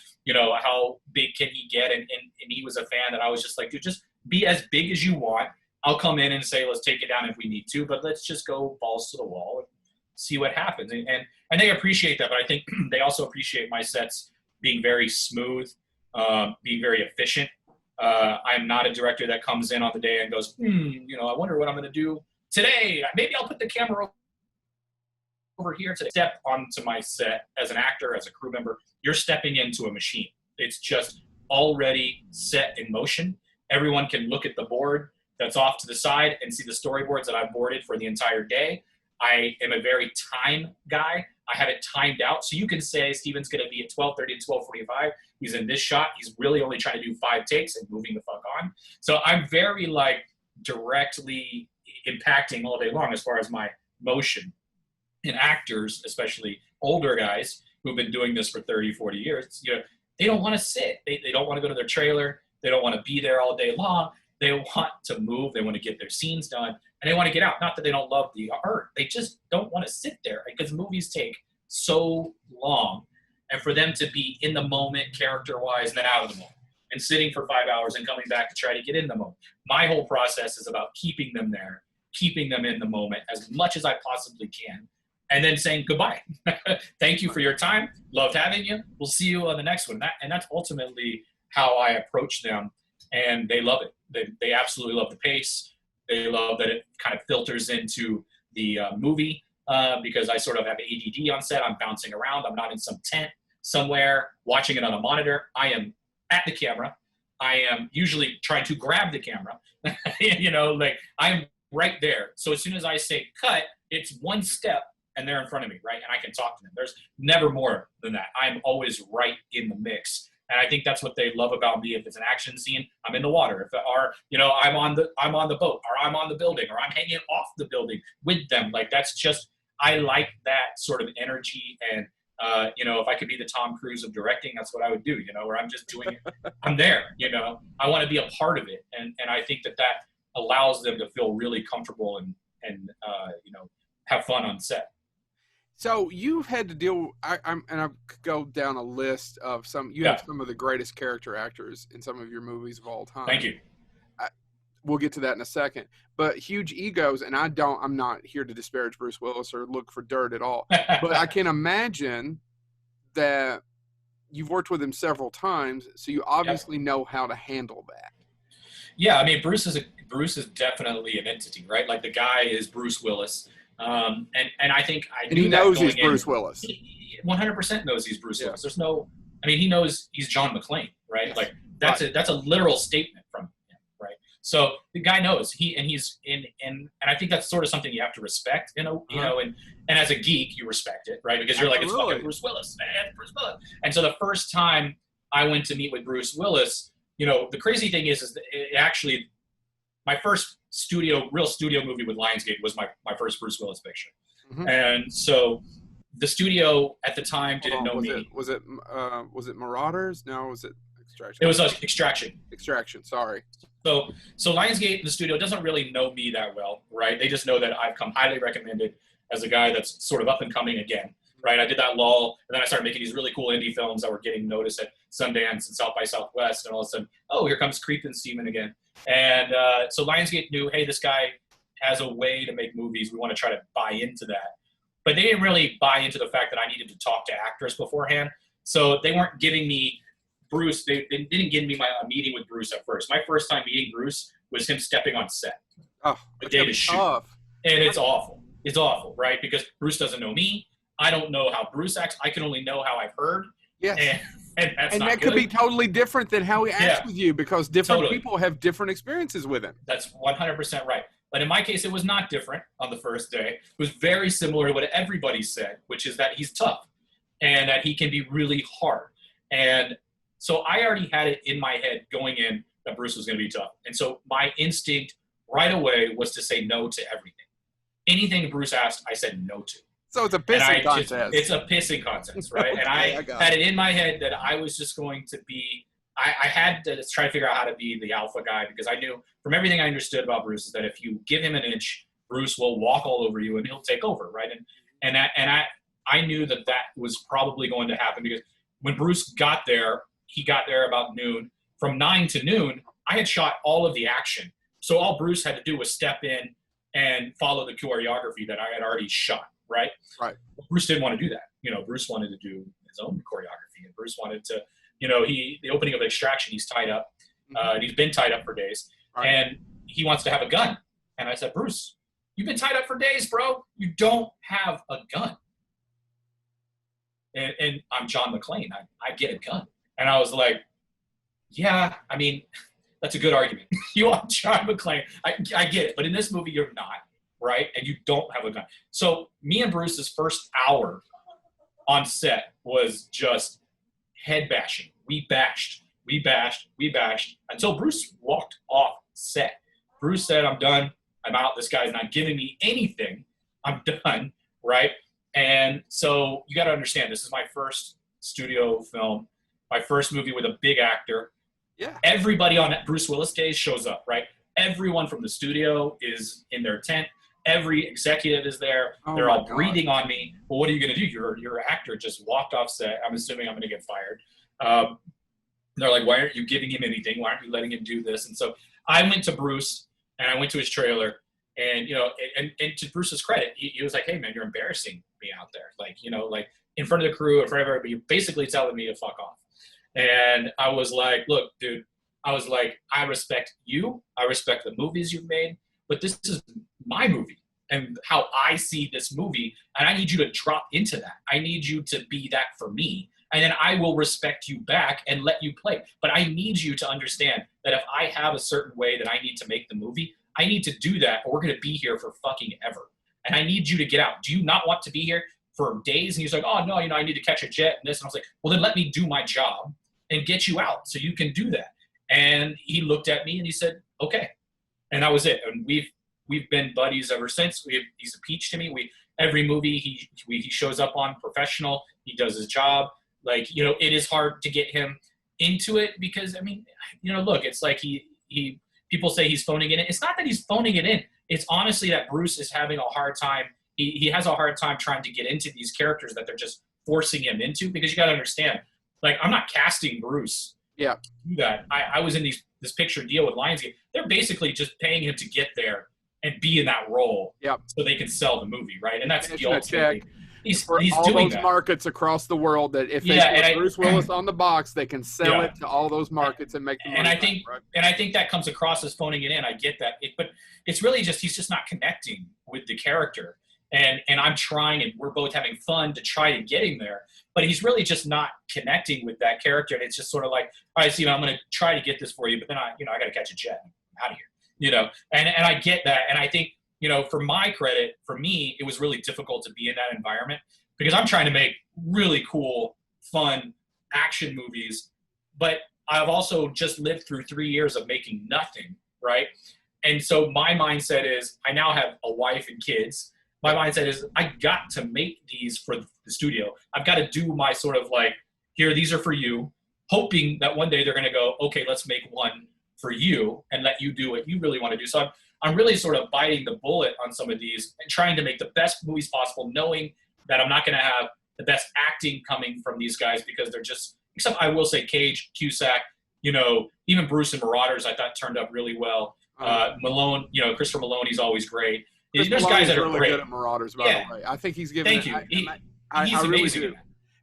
how big can he get, and he was a fan that I was just like, dude, just be as big as you want. I'll come in and say, let's take it down if we need to, but let's just go balls to the wall and see what happens. And they appreciate that, but I think they also appreciate my sets being very smooth, being very efficient. I'm not a director that comes in on the day and goes, I wonder what I'm going to do today. Maybe I'll put the camera over here today. Step onto my set as an actor, as a crew member. You're stepping into a machine. It's just already set in motion. Everyone can look at the board that's off to the side and see the storyboards that I've boarded for the entire day. I am a very time guy. I have it timed out. So you can say Steven's going to be at 12:30 and 12:45. He's in this shot. He's really only trying to do 5 takes and moving the fuck on. So I'm very directly impacting all day long as far as my motion. And actors, especially older guys who've been doing this for 30, 40 years, they don't want to sit. They don't want to go to their trailer. They don't want to be there all day long. They want to move. They want to get their scenes done, and they want to get out. Not that they don't love the art. They just don't want to sit there because movies take so long. And for them to be in the moment, character-wise, and then out of the moment, and sitting for 5 hours and coming back to try to get in the moment. My whole process is about keeping them there, keeping them in the moment as much as I possibly can, and then saying goodbye. Thank you for your time. Loved having you. We'll see you on the next one. And that's ultimately how I approach them, and they love it. They absolutely love the pace. They love that it kind of filters into the movie because I sort of have ADD on set. I'm bouncing around. I'm not in some tent somewhere watching it on a monitor. I am at the camera. I am usually trying to grab the camera. I'm right there. So as soon as I say cut, it's one step and they're in front of me, right? And I can talk to them. There's never more than that. I'm always right in the mix. And I think that's what they love about me. If it's an action scene, I'm in the water. If I'm on the boat, or I'm on the building, or I'm hanging off the building with them. That's just, I like that sort of energy. And if I could be the Tom Cruise of directing, that's what I would do. Where I'm just doing it. I'm there. I want to be a part of it, and I think that allows them to feel really comfortable and have fun on set. So you've had to deal. I'll go down a list of some. You have some of the greatest character actors in some of your movies of all time. Thank you. We'll get to that in a second. But huge egos, and I'm not here to disparage Bruce Willis or look for dirt at all. But I can imagine that you've worked with him several times, so you obviously know how to handle that. Yeah, I mean, Bruce is definitely an entity, right? The guy is Bruce Willis. And I think I knew he knows he's Bruce Willis. He 100% knows he's Bruce Willis. There's no, he knows he's John McClane, right? Yes. That's a literal statement from him, right? So the guy knows he's in, and I think that's sort of something you have to respect, and as a geek you respect it, right? Because you're it's fucking Bruce Willis, man, Bruce Willis. And so the first time I went to meet with Bruce Willis, the crazy thing is that it actually, my first real studio movie with Lionsgate was my first Bruce Willis picture. Mm-hmm. And so the studio at the time didn't know me. Was it Marauders? No, was it Extraction? It was Extraction. Extraction, sorry. So Lionsgate, the studio, doesn't really know me that well, right? They just know that I've come highly recommended as a guy that's sort of up and coming again, right? I did that lull, and then I started making these really cool indie films that were getting noticed at Sundance and South by Southwest, and all of a sudden, here comes Creepin' Steven again. And so Lionsgate knew, hey, this guy has a way to make movies. We want to try to buy into that. but they didn't really buy into the fact that I needed to talk to actors beforehand. So they weren't giving me Bruce. They didn't give me a meeting with Bruce at first. My first time meeting Bruce was him stepping on set the day to shoot. Tough. And it's awful. It's awful, right? Because Bruce doesn't know me. I don't know how Bruce acts. I can only know how I've heard. Yes. And that's and not that good. could be totally different than how he acts with you, because different people have different experiences with him. That's 100% right. But in my case, it was not different on the first day. It was very similar to what everybody said, which is that he's tough and that he can be really hard. And so I already had it in my head going in that Bruce was going to be tough. And so my instinct right away was to say no to everything. Anything Bruce asked, I said no to. So it's a pissing contest. It's a pissing contest, right? Okay, and I had it in my head that I was just going to be I had to try to figure out how to be the alpha guy, because I knew from everything I understood about Bruce is that if you give him an inch, Bruce will walk all over you and he'll take over, right? And I knew that was probably going to happen, because when Bruce got there, he got there about noon. From 9 to noon, I had shot all of the action. So all Bruce had to do was step in and follow the choreography that I had already shot, right? Right. Bruce didn't want to do that. Bruce wanted to do his own choreography, and Bruce wanted to, the opening of Extraction, he's tied up. And he's been tied up for days. Right. And he wants to have a gun. And I said, Bruce, you've been tied up for days, bro. You don't have a gun. And I'm John McClane. I get a gun. And I was like, yeah, I mean, that's a good argument. You are John McClane. I get it. But in this movie, you're not, right? And you don't have a gun. So me and Bruce's first hour on set was just head bashing. We bashed until Bruce walked off set. Bruce said, I'm done. I'm out. This guy's not giving me anything. I'm done, right? And so you got to understand, this is my first studio film, my first movie with a big actor. Yeah. Everybody on Bruce Willis days shows up, right? Everyone from the studio is in their tent. Every executive is there. They're all breathing on me. Well, what are you going to do? Your actor just walked off set. I'm assuming I'm going to get fired. They're like, why aren't you giving him anything? Why aren't you letting him do this? And so I went to Bruce, and I went to his trailer, and and to Bruce's credit, he was like, hey man, you're embarrassing me out there. Like, like in front of the crew, in front of everybody, you're basically telling me to fuck off. And I was like, look, dude, I respect you. I respect the movies you've made, but this is my movie and how I see this movie. And I need you to drop into that. I need you to be that for me. And then I will respect you back and let you play. But I need you to understand that if I have a certain way that I need to make the movie, I need to do that, or we're going to be here for fucking ever. And I need you to get out. Do you not want to be here for days? And he's like, oh, no, I need to catch a jet and this. And I was like, well, then let me do my job and get you out so you can do that. And he looked at me and he said, okay. And that was it. And we've been buddies ever since. He's a peach to me. Every movie he shows up on, professional. He does his job. Like, it is hard to get him into it because, I mean, look, it's like people say he's phoning it in. It's not that he's phoning it in. It's honestly that Bruce is having a hard time. He has a hard time trying to get into these characters that they're just forcing him into, because you got to understand, like, I'm not casting Bruce. Yeah. To do that. I was in this picture deal with Lionsgate. They're basically just paying him to get there and be in that role. Yep. So they can sell the movie, right? And that's the ultimate thing. He's all doing those markets across the world that if they put Bruce Willis on the box, they can sell it to all those markets and make the money. And I think that comes across as phoning it in. I get that, but it's really just he's just not connecting with the character. And I'm trying, and we're both having fun to try to get him there, but he's really just not connecting with that character. And it's just sort of like, all right, so, I'm going to try to get this for you, but then I got to catch a jet. I'm out of here, and I get that. And I think, for my credit, for me, it was really difficult to be in that environment because I'm trying to make really cool, fun action movies, but I've also just lived through 3 years of making nothing, right? And so my mindset is I now have a wife and kids. My mindset is I got to make these for the studio. I've got to do my sort of like, here, these are for you, hoping that one day they're going to go, okay, let's make one for you and let you do what you really want to do. So I'm really sort of biting the bullet on some of these and trying to make the best movies possible, knowing that I'm not going to have the best acting coming from these guys because they're just, except I will say Cage, Cusak, even Bruce and Marauders I thought turned up really well. Malone, Christopher Maloney's always great. Chris There's Maloney's guys that are really great. good at Marauders, by Yeah. the way. I think he's giving Thank it. you. I He's really amazing.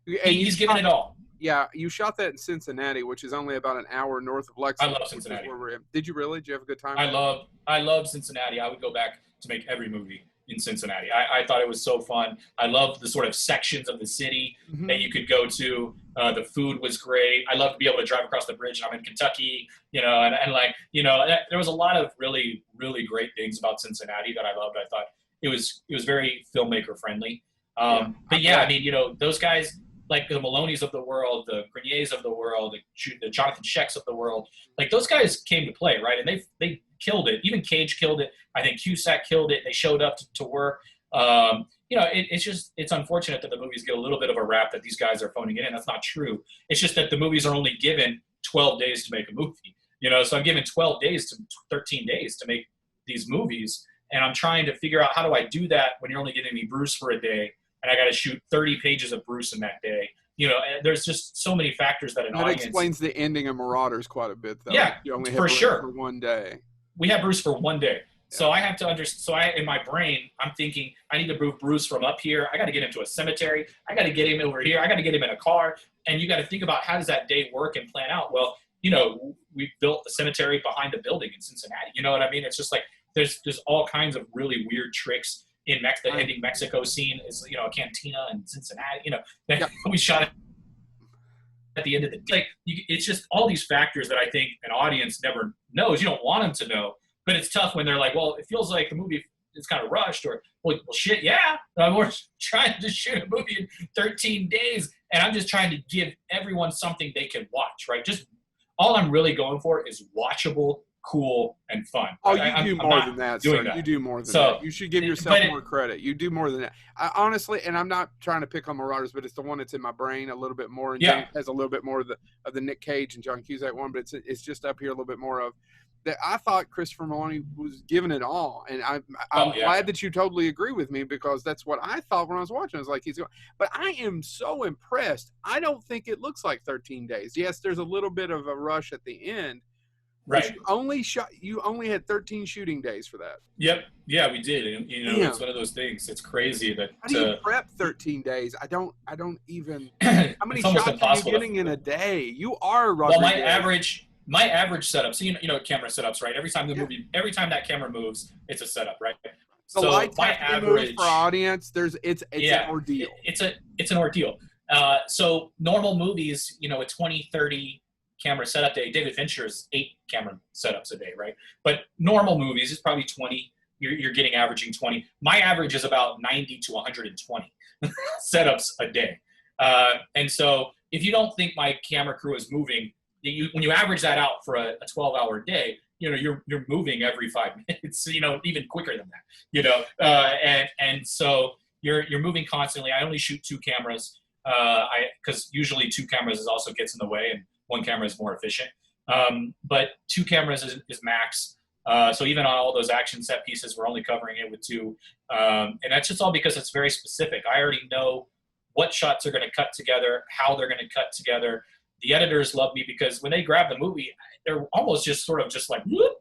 do. And He's given it all. Yeah, you shot that in Cincinnati, which is only about an hour north of Lexington. I love Cincinnati. Where we're in. Did you really? Did you have a good time? I love Cincinnati. I would go back to make every movie in Cincinnati. I thought it was so fun. I loved the sort of sections of the city that you could go to. The food was great. I loved to be able to drive across the bridge, and I'm in Kentucky, and like, there was a lot of really, really great things about Cincinnati that I loved. I thought it was very filmmaker friendly. But yeah, I mean, those guys, like the Maloney's of the world, the Greniers of the world, the Jonathan Schecks of the world, like those guys came to play, right? And they killed it. Even Cage killed it. I think Cusak killed it. They showed up to work. It's unfortunate that the movies get a little bit of a rap that these guys are phoning it in. That's not true. It's just that the movies are only given 12 days to make a movie. So I'm given 12 days to 13 days to make these movies, and I'm trying to figure out how do I do that when you're only giving me Bruce for a day. And I got to shoot 30 pages of Bruce in that day. There's just so many factors that that explains the ending of Marauders quite a bit, though. Yeah, you only for Bruce sure. For one day. We have Bruce for one day. So I have to understand. So in my brain, I'm thinking I need to move Bruce from up here. I got to get him to a cemetery. I got to get him over here. I got to get him in a car. And you got to think about how does that day work and plan out. Well, we built the cemetery behind the building in Cincinnati. You know what I mean? It's just like there's all kinds of really weird tricks. In the ending Mexico scene is, a cantina in Cincinnati, that we shot at the end of the day. It's just all these factors that I think an audience never knows. You don't want them to know, but it's tough when they're like, well, it feels like the movie is kind of rushed, or, well shit, yeah. We're trying to shoot a movie in 13 days, and I'm just trying to give everyone something they can watch, right? Just all I'm really going for is watchable, cool, and fun. Oh, you do more than that, sir. You do more than that. You should give yourself more credit. You do more than that. I, honestly, and I'm not trying to pick on Marauders, but it's the one that's in my brain a little bit more. And James has a little bit more of the Nick Cage and John Cusack one, but it's just up here a little bit more of that. I thought Christopher Maloney was giving it all, and I'm glad that you totally agree with me, because that's what I thought when I was watching. I was like, he's going. But I am so impressed. I don't think it looks like 13 days. Yes, there's a little bit of a rush at the end. Right. You only had 13 shooting days for that. Yep. Yeah, we did. And, it's one of those things. It's crazy that. How do you prep 13 days? I don't even. How many shots are you getting in a day? You are Rodriguez. Well, my average setup. So camera setups, right? Every time that camera moves, it's a setup, right? The lights have to move for audience. It's an ordeal. It's an ordeal. So normal movies, a 20, 30 camera setup day. David Fincher's 8 camera setups a day, right? But normal movies is probably 20. You're getting averaging 20. My average is about 90 to 120 setups a day. And so if you don't think my camera crew is moving, when you average that out for a 12-hour day, you're moving every 5 minutes, even quicker than that, and so you're moving constantly. I only shoot 2 cameras, because usually 2 cameras also gets in the way, and 1 camera is more efficient. But 2 cameras is max. So even on all those action set pieces, we're only covering it with 2. And that's just all because it's very specific. I already know what shots are going to cut together, how they're going to cut together. The editors love me because when they grab the movie, they're almost just like whoop,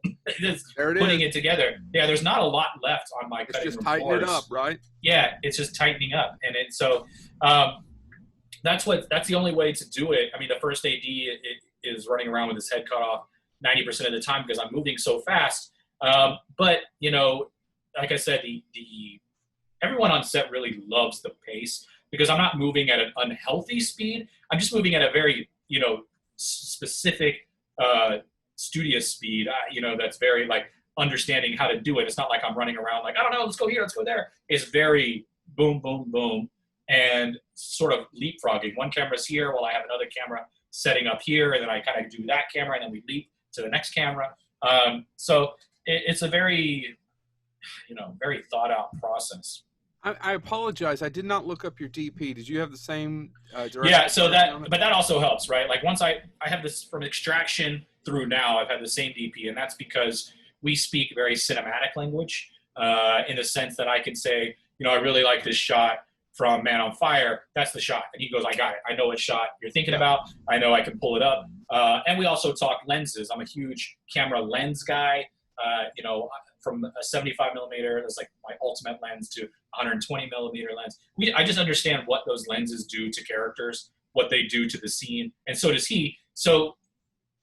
putting it together. Yeah, there's not a lot left on my cutting room floors. It's just tightening it up, right? Yeah, it's just tightening up. And so that's the only way to do it. I mean, the first AD is running around with his head cut off 90% of the time because I'm moving so fast. But like I said, the everyone on set really loves the pace because I'm not moving at an unhealthy speed. I'm just moving at a very specific studious speed. That's very like understanding how to do it. It's not like I'm running around like I don't know, let's go here, let's go there. It's very boom, boom, boom. And sort of leapfrogging. One camera's here while I have another camera setting up here, and then I kind of do that camera, and then we leap to the next camera. So it's a very, very thought out process. I apologize. I did not look up your DP. Did you have the same direction? Yeah, but that also helps, right? Like once I have this from Extraction through now, I've had the same DP, and that's because we speak very cinematic language in the sense that I can say, I really like this shot from Man on Fire. That's the shot. And he goes, I got it. I know what shot you're thinking about. I know I can pull it up. And we also talk lenses. I'm a huge camera lens guy. from a 75 millimeter, that's like my ultimate lens, to 120 millimeter lens. I just understand what those lenses do to characters, what they do to the scene, and so does he. So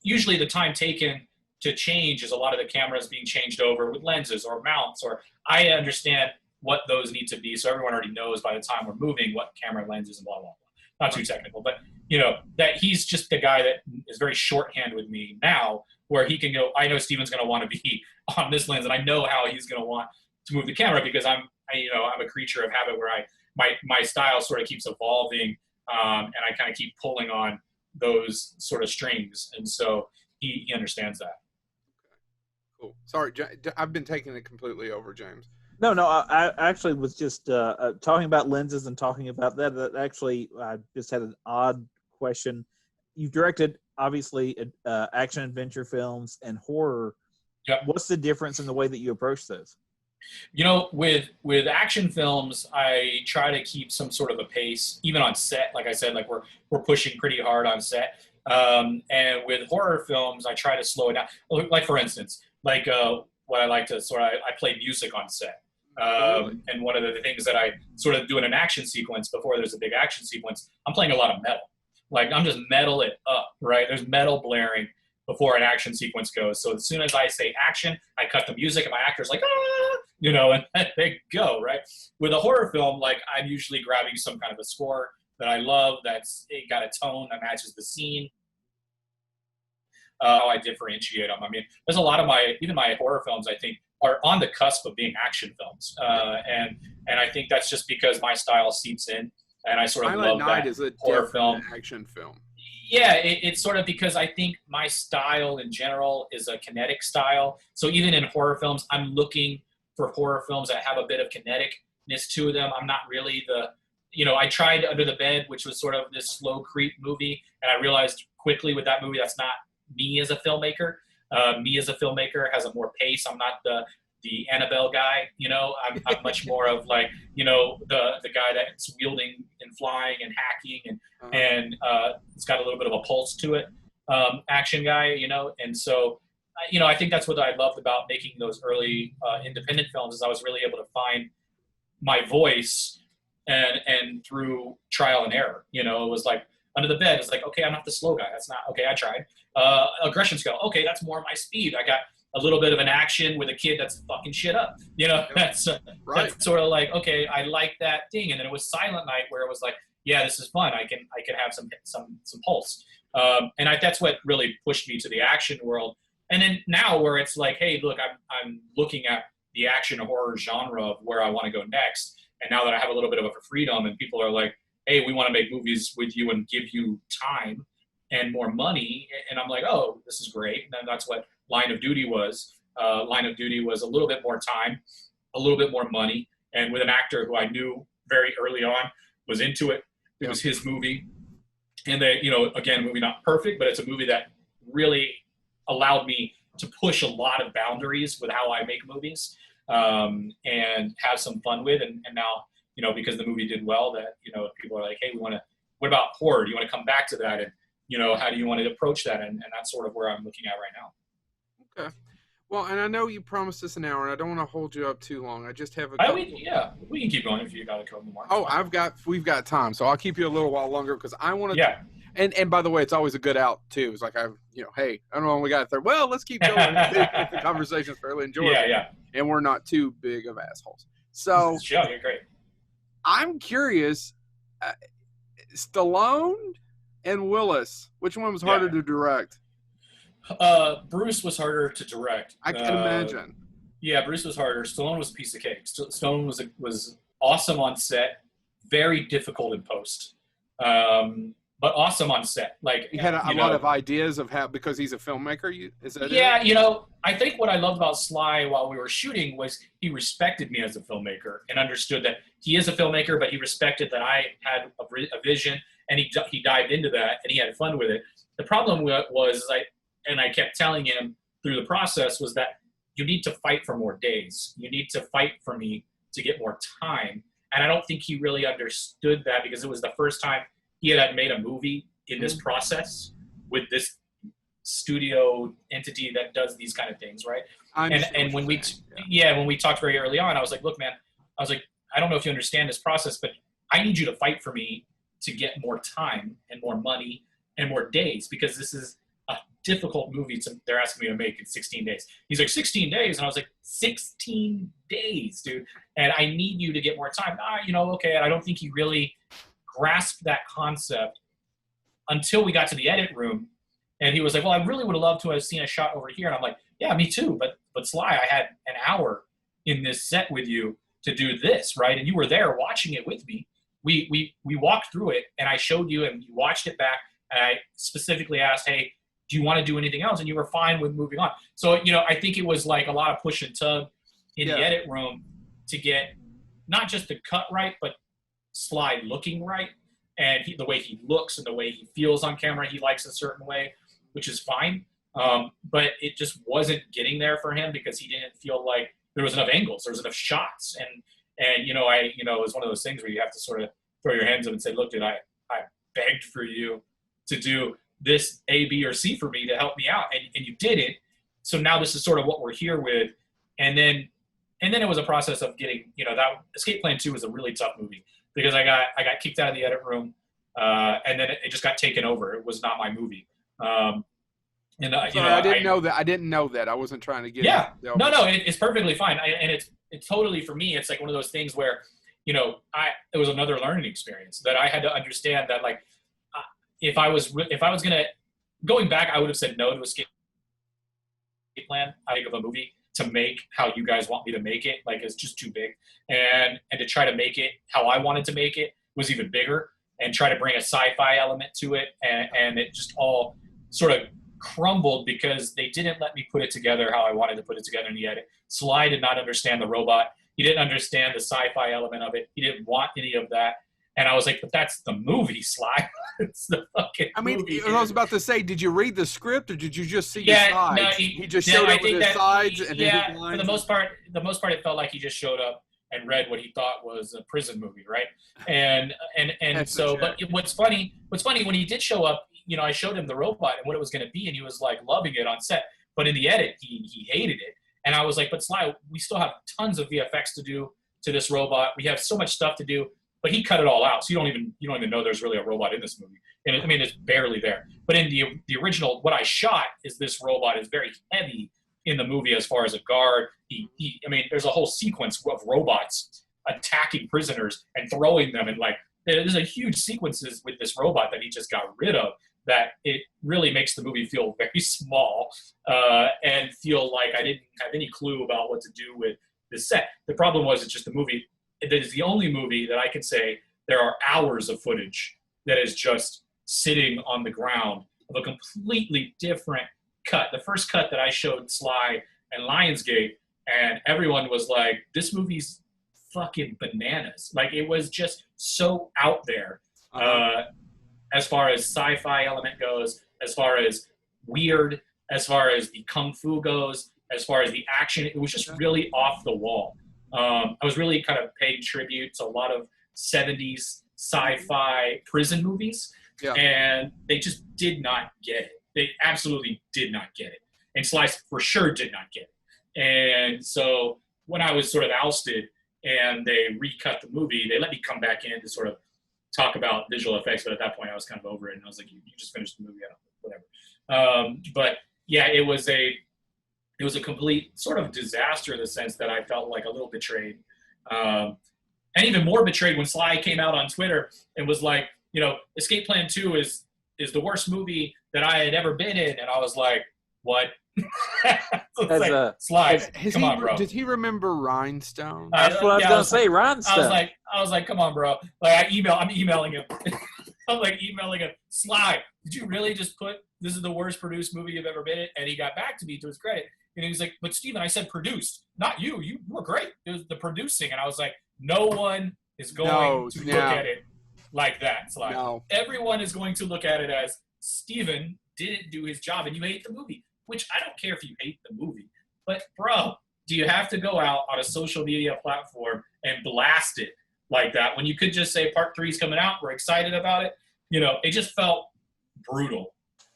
usually the time taken to change is a lot of the cameras being changed over with lenses or mounts, or I understand what those need to be, so everyone already knows by the time we're moving what camera lenses and blah, blah, blah. Not too technical, but, you know, that he's just the guy that is very shorthand with me now, where he can go, I know Steven's going to want to be on this lens, and I know how he's going to want to move the camera, because I'm a creature of habit where my style sort of keeps evolving, and I kind of keep pulling on those sort of strings, and so he understands that. Cool. Sorry, I've been taking it completely over, James. No, I actually was just talking about lenses and talking about that. That actually, I just had an odd question. You've directed, obviously, action adventure films and horror. Yep. What's the difference in the way that you approach those? You know, with action films, I try to keep some sort of a pace, even on set. Like I said, like we're pushing pretty hard on set. And with horror films, I try to slow it down. Like, for instance, like what I like to I play music on set. And one of the things that I sort of do in an action sequence, before there's a big action sequence, I'm playing a lot of metal. Like, I'm just metal it up, right? There's metal blaring before an action sequence goes. So as soon as I say action, I cut the music, and my actor's like, ah, you know, and they go, right? With a horror film, like, I'm usually grabbing some kind of a score that I love, it got a tone that matches the scene. How I differentiate them. I mean, there's a lot of even my horror films, I think, are on the cusp of being action films, and I think that's just because my style seeps in, and I sort of love that is a horror film, action film. Yeah, it's sort of because I think my style in general is a kinetic style. So even in horror films, I'm looking for horror films that have a bit of kineticness to them. I'm not really I tried Under the Bed, which was sort of this slow creep movie, and I realized quickly with that movie that's not me as a filmmaker. Me as a filmmaker has a more pace. I'm not the Annabelle guy, you know. I'm much more of like, you know, the guy that's wielding and flying and hacking and it's got a little bit of a pulse to it, action guy, you know. And so, you know, I think that's what I loved about making those early independent films, is I was really able to find my voice and through trial and error. You know, it was like Under the Bed. It's like, okay, I'm not the slow guy. That's not okay. I tried. Aggression scale. Okay, that's more my speed. I got a little bit of an action with a kid that's fucking shit up. You know, that's that's sort of like, okay, I like that thing. And then it was Silent Night, where it was like, yeah, this is fun. I can have some pulse. And that's what really pushed me to the action world. And then now, where it's like, hey, look, I'm looking at the action horror genre of where I want to go next. And now that I have a little bit of a freedom, and people are like, hey, we want to make movies with you and give you time and more money. And I'm like, oh, this is great. And that's what Line of Duty was. Line of Duty was a little bit more time, a little bit more money, and with an actor who I knew very early on was into it. It was his movie. And they, you know, again, movie not perfect, but it's a movie that really allowed me to push a lot of boundaries with how I make movies, and have some fun with. And now, you know, because the movie did well, that, you know, people are like, hey, what about horror? Do you want to come back to that? And, you know, how do you want to approach that? And that's sort of where I'm looking at right now. Okay. Well, and I know you promised us an hour, and I don't want to hold you up too long. I just have a we can keep going if you got a couple more. Oh, we've got time, so I'll keep you a little while longer, because I want to. Yeah. And by the way, it's always a good out too. It's like, hey, I don't know when we got there. Well, let's keep going. The conversation's fairly enjoyable. Yeah. And we're not too big of assholes. So yeah, you're great. I'm curious, Stallone and Willis, which one was harder to direct? Bruce was harder to direct. I can imagine. Yeah, Bruce was harder. Stallone was a piece of cake. Stallone was awesome on set, very difficult in post, but awesome on set. Like, he had a lot of ideas of how, because he's a filmmaker. Is that it? You know, I think what I loved about Sly while we were shooting was he respected me as a filmmaker and understood that he is a filmmaker, but he respected that I had a vision, and he dived into that and he had fun with it. The problem was I kept telling him through the process, was that you need to fight for more days. You need to fight for me to get more time. And I don't think he really understood that, because it was the first time he had made a movie in this process with this studio entity that does these kind of things, right? And when we when we talked very early on, I was like, look, man, I was like, I don't know if you understand this process, but I need you to fight for me to get more time and more money and more days, because this is a difficult movie they're asking me to make in 16 days. He's like, 16 days? And I was like, 16 days, dude. And I need you to get more time. Okay. And I don't think he really grasped that concept until we got to the edit room. And he was like, well, I really would have loved to have seen a shot over here. And I'm like, yeah, me too. But Sly, I had an hour in this set with you to do this, right? And you were there watching it with me. We walked through it, and I showed you, and you watched it back. And I specifically asked, hey, do you want to do anything else? And you were fine with moving on. So, I think it was like a lot of push and tug in the edit room to get not just the cut right, but Sly looking right. And the way he looks and the way he feels on camera, he likes a certain way, which is fine. But it just wasn't getting there for him because he didn't feel like there was enough angles, there was enough shots. And it was one of those things where you have to sort of throw your hands up and say, look, dude, I begged for you to do this A, B, or C for me to help me out. And you did it. So now this is sort of what we're here with. And then it was a process of getting, that Escape Plan 2 was a really tough movie because I got kicked out of the edit room. And then it just got taken over. It was not my movie. I didn't know that. I wasn't trying to get. Yeah. No, it's perfectly fine. It's totally, for me, it's like one of those things where, it was another learning experience that I had to understand that, like, if I was gonna going back, I would have said no to Escape Plan. I think of a movie to make how you guys want me to make it, like, it's just too big, and to try to make it how I wanted to make it was even bigger, and try to bring a sci-fi element to it, and it just all sort of crumbled because they didn't let me put it together how I wanted to put it together in the edit. Sly did not understand the robot. He didn't understand the sci-fi element of it. He didn't want any of that. And I was like, but that's the movie, Sly. It's the fucking movie. I was about to say, did you read the script or did you just see his sides? No, he just showed up with his sides and his lines. For the most part, it felt like he just showed up and read what he thought was a prison movie, right? And so, but what's funny when he did show up, I showed him the robot and what it was going to be, and he was like loving it on set. But in the edit, he hated it. And I was like, but Sly, we still have tons of VFX to do to this robot. We have so much stuff to do. But he cut it all out, so you don't even know there's really a robot in this movie. And it's barely there. But in the original, what I shot is this robot is very heavy in the movie as far as a guard. There's a whole sequence of robots attacking prisoners and throwing them, and like there's a huge sequences with this robot that he just got rid of. That it really makes the movie feel very small and feel like I didn't have any clue about what to do with this set. The problem was it's just the movie. It is the only movie that I can say there are hours of footage that is just sitting on the ground of a completely different cut. The first cut that I showed Sly and Lionsgate, and everyone was like, this movie's fucking bananas. Like, it was just so out there as far as sci-fi element goes, as far as weird, as far as the kung fu goes, as far as the action. It was just really off the wall. I was really kind of paying tribute to a lot of 70s sci-fi prison movies, and they just did not get it. They absolutely did not get it. And Slice for sure did not get it. And so when I was sort of ousted and they recut the movie, they let me come back in to sort of talk about visual effects, but at that point I was kind of over it, and I was like, you just finished the movie, whatever. But yeah, it was a complete sort of disaster in the sense that I felt like a little betrayed. And even more betrayed when Sly came out on Twitter and was like, Escape Plan 2 is the worst movie that I had ever been in. And I was like, what? Sly, come on, bro. Did he remember Rhinestone? That's what I was going to say, Rhinestone. I was like, come on, bro. Like, I'm emailing him. I'm like emailing him, Sly, did you really just put, this is the worst produced movie you've ever been in? And he got back to me, to his credit. And he was like, but Steven, I said produced, not you. You were great. It was the producing. And I was like, no one is going to look at it like that, Sly. No. Everyone is going to look at it as Steven didn't do his job and you hate the movie, which I don't care if you hate the movie. But, bro, do you have to go out on a social media platform and blast it like that when you could just say part 3 is coming out, we're excited about it? It just felt brutal.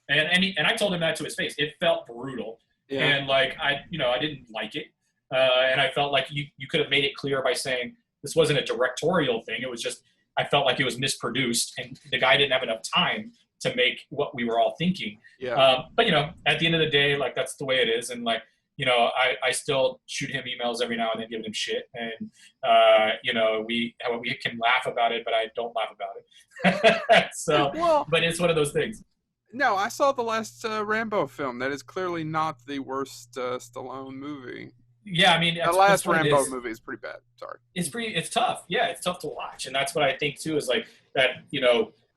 And I told him that to his face. It felt brutal. Yeah. And like, I didn't like it. And I felt like you could have made it clear by saying this wasn't a directorial thing. It was just, I felt like it was misproduced and the guy didn't have enough time to make what we were all thinking. Yeah. But at the end of the day, like, that's the way it is. And like, I still shoot him emails every now and then, giving him shit. And, we can laugh about it, but I don't laugh about it. So, well, but it's one of those things. No, I saw the last Rambo film. That is clearly not the worst Stallone movie. Yeah, I mean, the last Rambo movie is pretty bad. Sorry. It's tough. Yeah, it's tough to watch. And that's what I think too, is like that,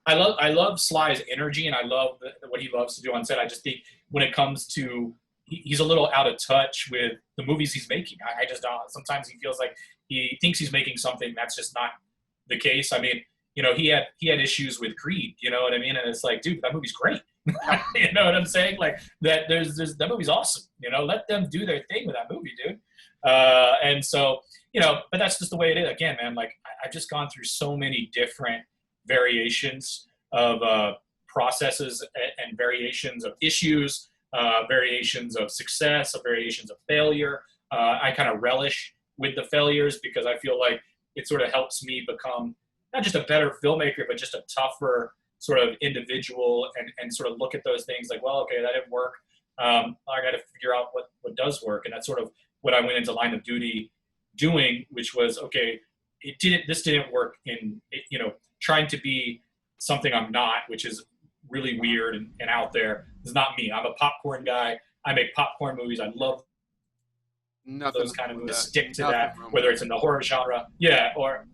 I love Sly's energy and I love what he loves to do on set. I just think when it comes to, he's a little out of touch with the movies he's making. I just don't. Sometimes he feels like he thinks he's making something that's just not the case. I mean, he had issues with Creed, you know what I mean? And it's like, dude, that movie's great. You know what I'm saying? Like that that movie's awesome. Let them do their thing with that movie, dude. And so, but that's just the way it is. Again, man, like I've just gone through so many different variations of processes and variations of issues, variations of success, variations of failure. I kind of relish with the failures because I feel like it sort of helps me become not just a better filmmaker, but just a tougher sort of individual and sort of look at those things like, well, okay, that didn't work. I got to figure out what does work. And that's sort of what I went into Line of Duty doing, which was, okay, this didn't work in, trying to be something I'm not, which is really weird and out there. It's not me. I'm a popcorn guy. I make popcorn movies. I love those kind of movies. Stick to that, whether it's in the horror genre,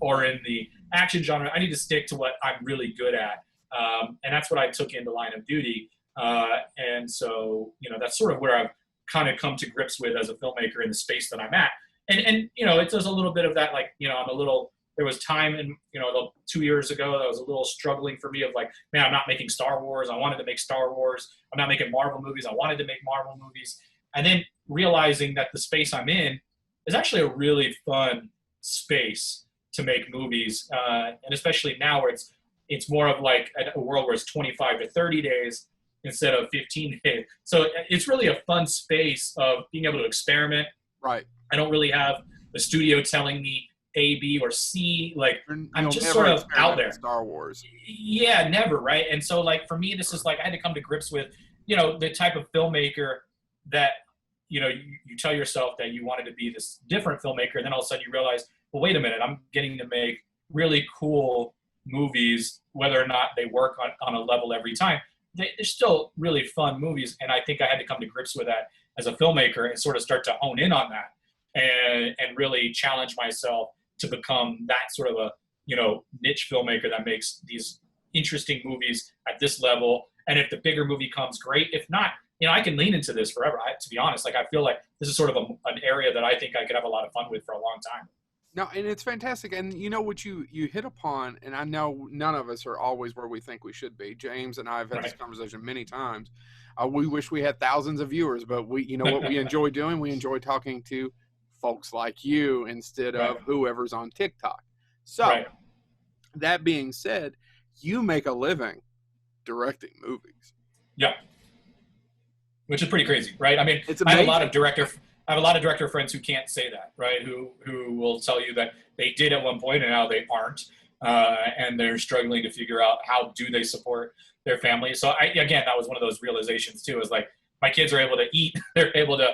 or in the action genre. I need to stick to what I'm really good at. And that's what I took into Line of Duty. And so, that's sort of where I've kind of come to grips with as a filmmaker in the space that I'm at. And it does a little bit of that, like, there was time in, 2 years ago that was a little struggling for me of like, man, I'm not making Star Wars. I wanted to make Star Wars. I'm not making Marvel movies. I wanted to make Marvel movies. And then realizing that the space I'm in is actually a really fun space to make movies. And especially now where it's more of like a world where it's 25 to 30 days instead of 15 days. So it's really a fun space of being able to experiment. Right. I don't really have the studio telling me A, B, or C. Like, I'm just sort of out there. Star Wars. Yeah, never, right? And so, like, for me, this is like I had to come to grips with, the type of filmmaker that, you tell yourself that you wanted to be this different filmmaker, and then all of a sudden you realize, well, wait a minute, I'm getting to make really cool movies, whether or not they work on a level every time. They're still really fun movies, and I think I had to come to grips with that as a filmmaker and sort of start to hone in on that and really challenge myself to become that sort of a, niche filmmaker that makes these interesting movies at this level. And if the bigger movie comes, great. If not, I can lean into this forever. To be honest, like, I feel like this is sort of an area that I think I could have a lot of fun with for a long time. No, and it's fantastic. And what you hit upon, and I know none of us are always where we think we should be. James and I have had this conversation many times. We wish we had thousands of viewers, but what we enjoy doing? We enjoy talking to folks like you instead of whoever's on TikTok. So that being said, you make a living directing movies. Yeah. Which is pretty crazy, right? I mean, it's I have a lot of director friends who can't say that, right? Who will tell you that they did at one point and now they aren't, and they're struggling to figure out how do they support their family. So that was one of those realizations too. Is like, my kids are able to eat, they're able to,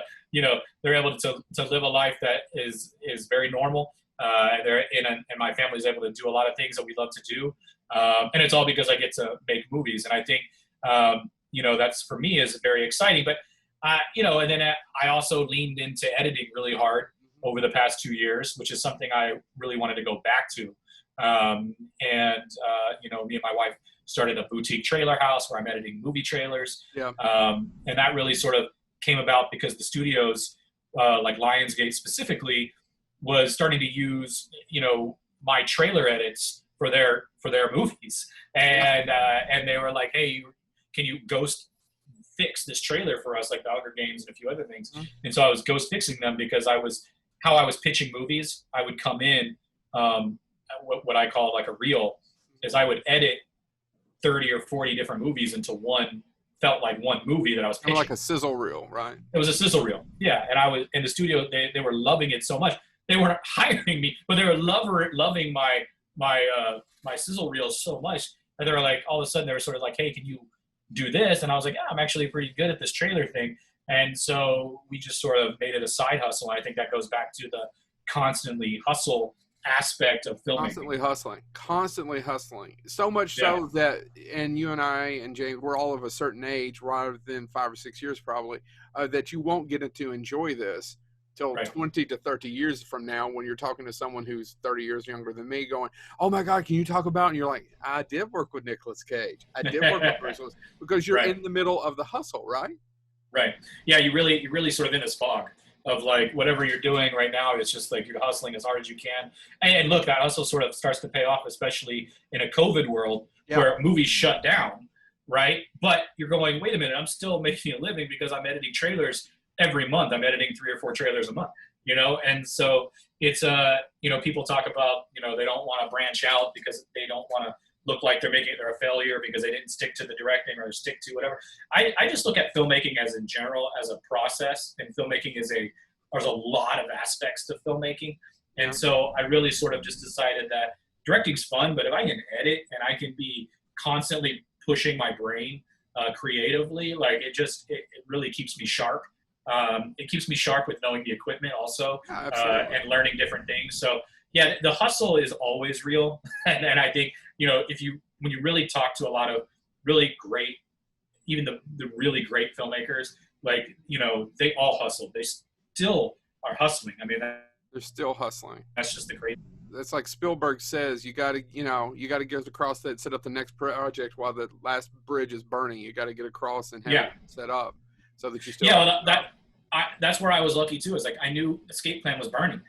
they're able to live a life that is very normal. And my family's able to do a lot of things that we love to do, and it's all because I get to make movies. And I think that's, for me, is very exciting. But and then I also leaned into editing really hard over the past 2 years, which is something I really wanted to go back to. Me and my wife started a boutique trailer house where I'm editing movie trailers. Yeah. And that really sort of came about because the studios, like Lionsgate specifically, was starting to use, my trailer edits for their movies. And they were like, hey, can you ghost fix this trailer for us, like the Hunger Games and a few other things. And so I was ghost fixing them because how I was pitching movies. I would come in, what I call like a reel, is I would edit 30 or 40 different movies into one felt like one movie that I was Kind pitching. of like a sizzle reel, right? It was a sizzle reel. Yeah. And I was in the studio. They were loving it so much. They weren't hiring me, but they were loving my sizzle reels so much. And they were like, all of a sudden they were sort of like, hey, can you do this? And I was like, yeah, I'm actually pretty good at this trailer thing. And so we just sort of made it a side hustle. And I think that goes back to the constantly hustle aspect of filmmaking. Constantly hustling. So much so that, and you and I and James, we're all of a certain age, rather than 5 or 6 years probably, that you won't get to enjoy this till 20 to 30 years from now, when you're talking to someone who's 30 years younger than me going, oh my God, can you talk about, and you're like, I did work with Nicolas Cage. I did work with Bruce Willis, because you're in the middle of the hustle, right? Right. Yeah, you're really sort of in this fog of like whatever you're doing right now. It's just like you're hustling as hard as you can. And look, that also sort of starts to pay off, especially in a COVID world where movies shut down, right? But you're going, wait a minute, I'm still making a living because I'm editing trailers every month. I'm editing 3 or 4 trailers a month, you know? And so it's, you know, people talk about, you know, they don't want to branch out because they don't want to look like they're a failure because they didn't stick to the directing or stick to whatever. I just look at filmmaking as in general as a process, and filmmaking there's a lot of aspects to filmmaking. And so I really sort of just decided that directing's fun, but if I can edit and I can be constantly pushing my brain creatively, like it really keeps me sharp. It keeps me sharp with knowing the equipment also, and learning different things. So yeah, the hustle is always real. and I think, you know, when you really talk to a lot of really great, even the really great filmmakers, like, you know, they all hustle. They still are hustling. I mean, they're still hustling. That's just the great. That's like Spielberg says, you got to get across that, set up the next project while the last bridge is burning. You got to get across and have it set up so that you still. Yeah, that's where I was lucky too. Is like I knew Escape Plan was burning.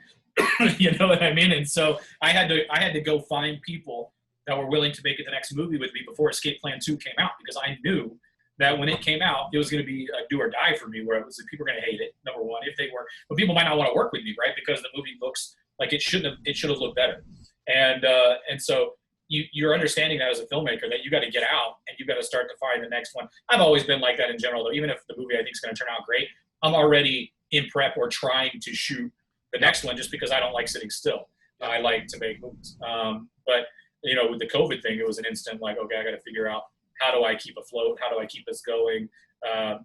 You know what I mean? And so I had to go find people that were willing to make it the next movie with me before Escape Plan 2 came out, because I knew that when it came out, it was going to be a do or die for me, where it was like, people were going to hate it, number one, if they were, but people might not want to work with me, right? Because the movie looks like it should have looked better. And so you're understanding that as a filmmaker, that you got to get out and you got to start to find the next one. I've always been like that in general, though. Even if the movie I think is going to turn out great, I'm already in prep or trying to shoot the next one, just because I don't like sitting still. I like to make movies. But, you know, with the COVID thing, it was an instant like, okay, I got to figure out, how do I keep afloat? How do I keep this going?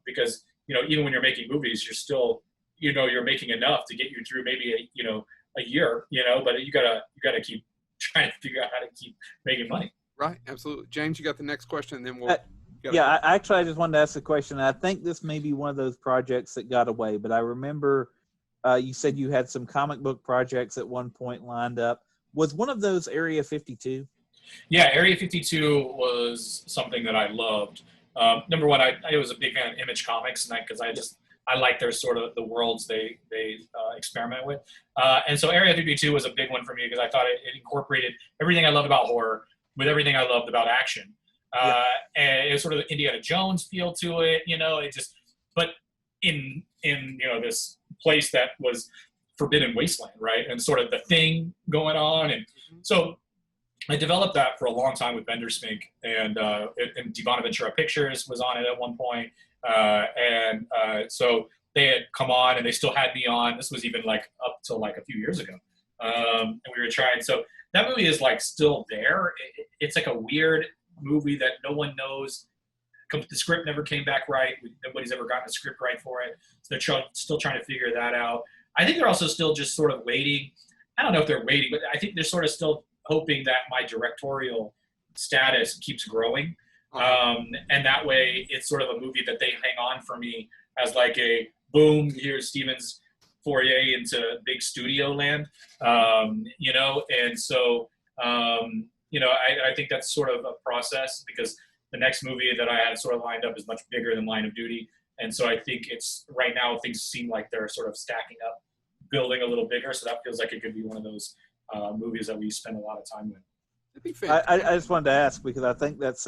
Because, you know, even when you're making movies, you're still, you know, you're making enough to get you through maybe a year, you know, but you gotta keep trying to figure out how to keep making money. Right. Absolutely. James, you got the next question, and then we'll. I just wanted to ask a question. I think this may be one of those projects that got away, but I remember you said you had some comic book projects at one point lined up. Was one of those Area 52? Yeah, Area 52 was something that I loved. Number one, I was a big fan of Image Comics, and because I like their sort of the worlds they experiment with. And so Area 52 was a big one for me, because I thought it incorporated everything I loved about horror with everything I loved about action. And it was sort of the Indiana Jones feel to it, you know, but in you know, this place that was Forbidden Wasteland, right? And sort of the Thing going on. And so I developed that for a long time with Bender Smink, and Di Bonaventura Pictures was on it at one point. So they had come on, and they still had me on. This was even like up till like a few years ago. And we were trying. So that movie is like still there. It's like a weird movie that no one knows. The script never came back right. Nobody's ever gotten a script right for it. So they're still trying to figure that out. I think they're also still just sort of waiting. I don't know if they're waiting, but I think they're sort of still hoping that my directorial status keeps growing. And that way it's sort of a movie that they hang on for me as like a boom, here's Steven's foray into big studio land, you know? And so, you know, I think that's sort of a process, because the next movie that I had sort of lined up is much bigger than Line of Duty. And so I think it's right now things seem like they're sort of stacking up, building a little bigger. So that feels like it could be one of those movies that we spend a lot of time with. I just wanted to ask, because I think that's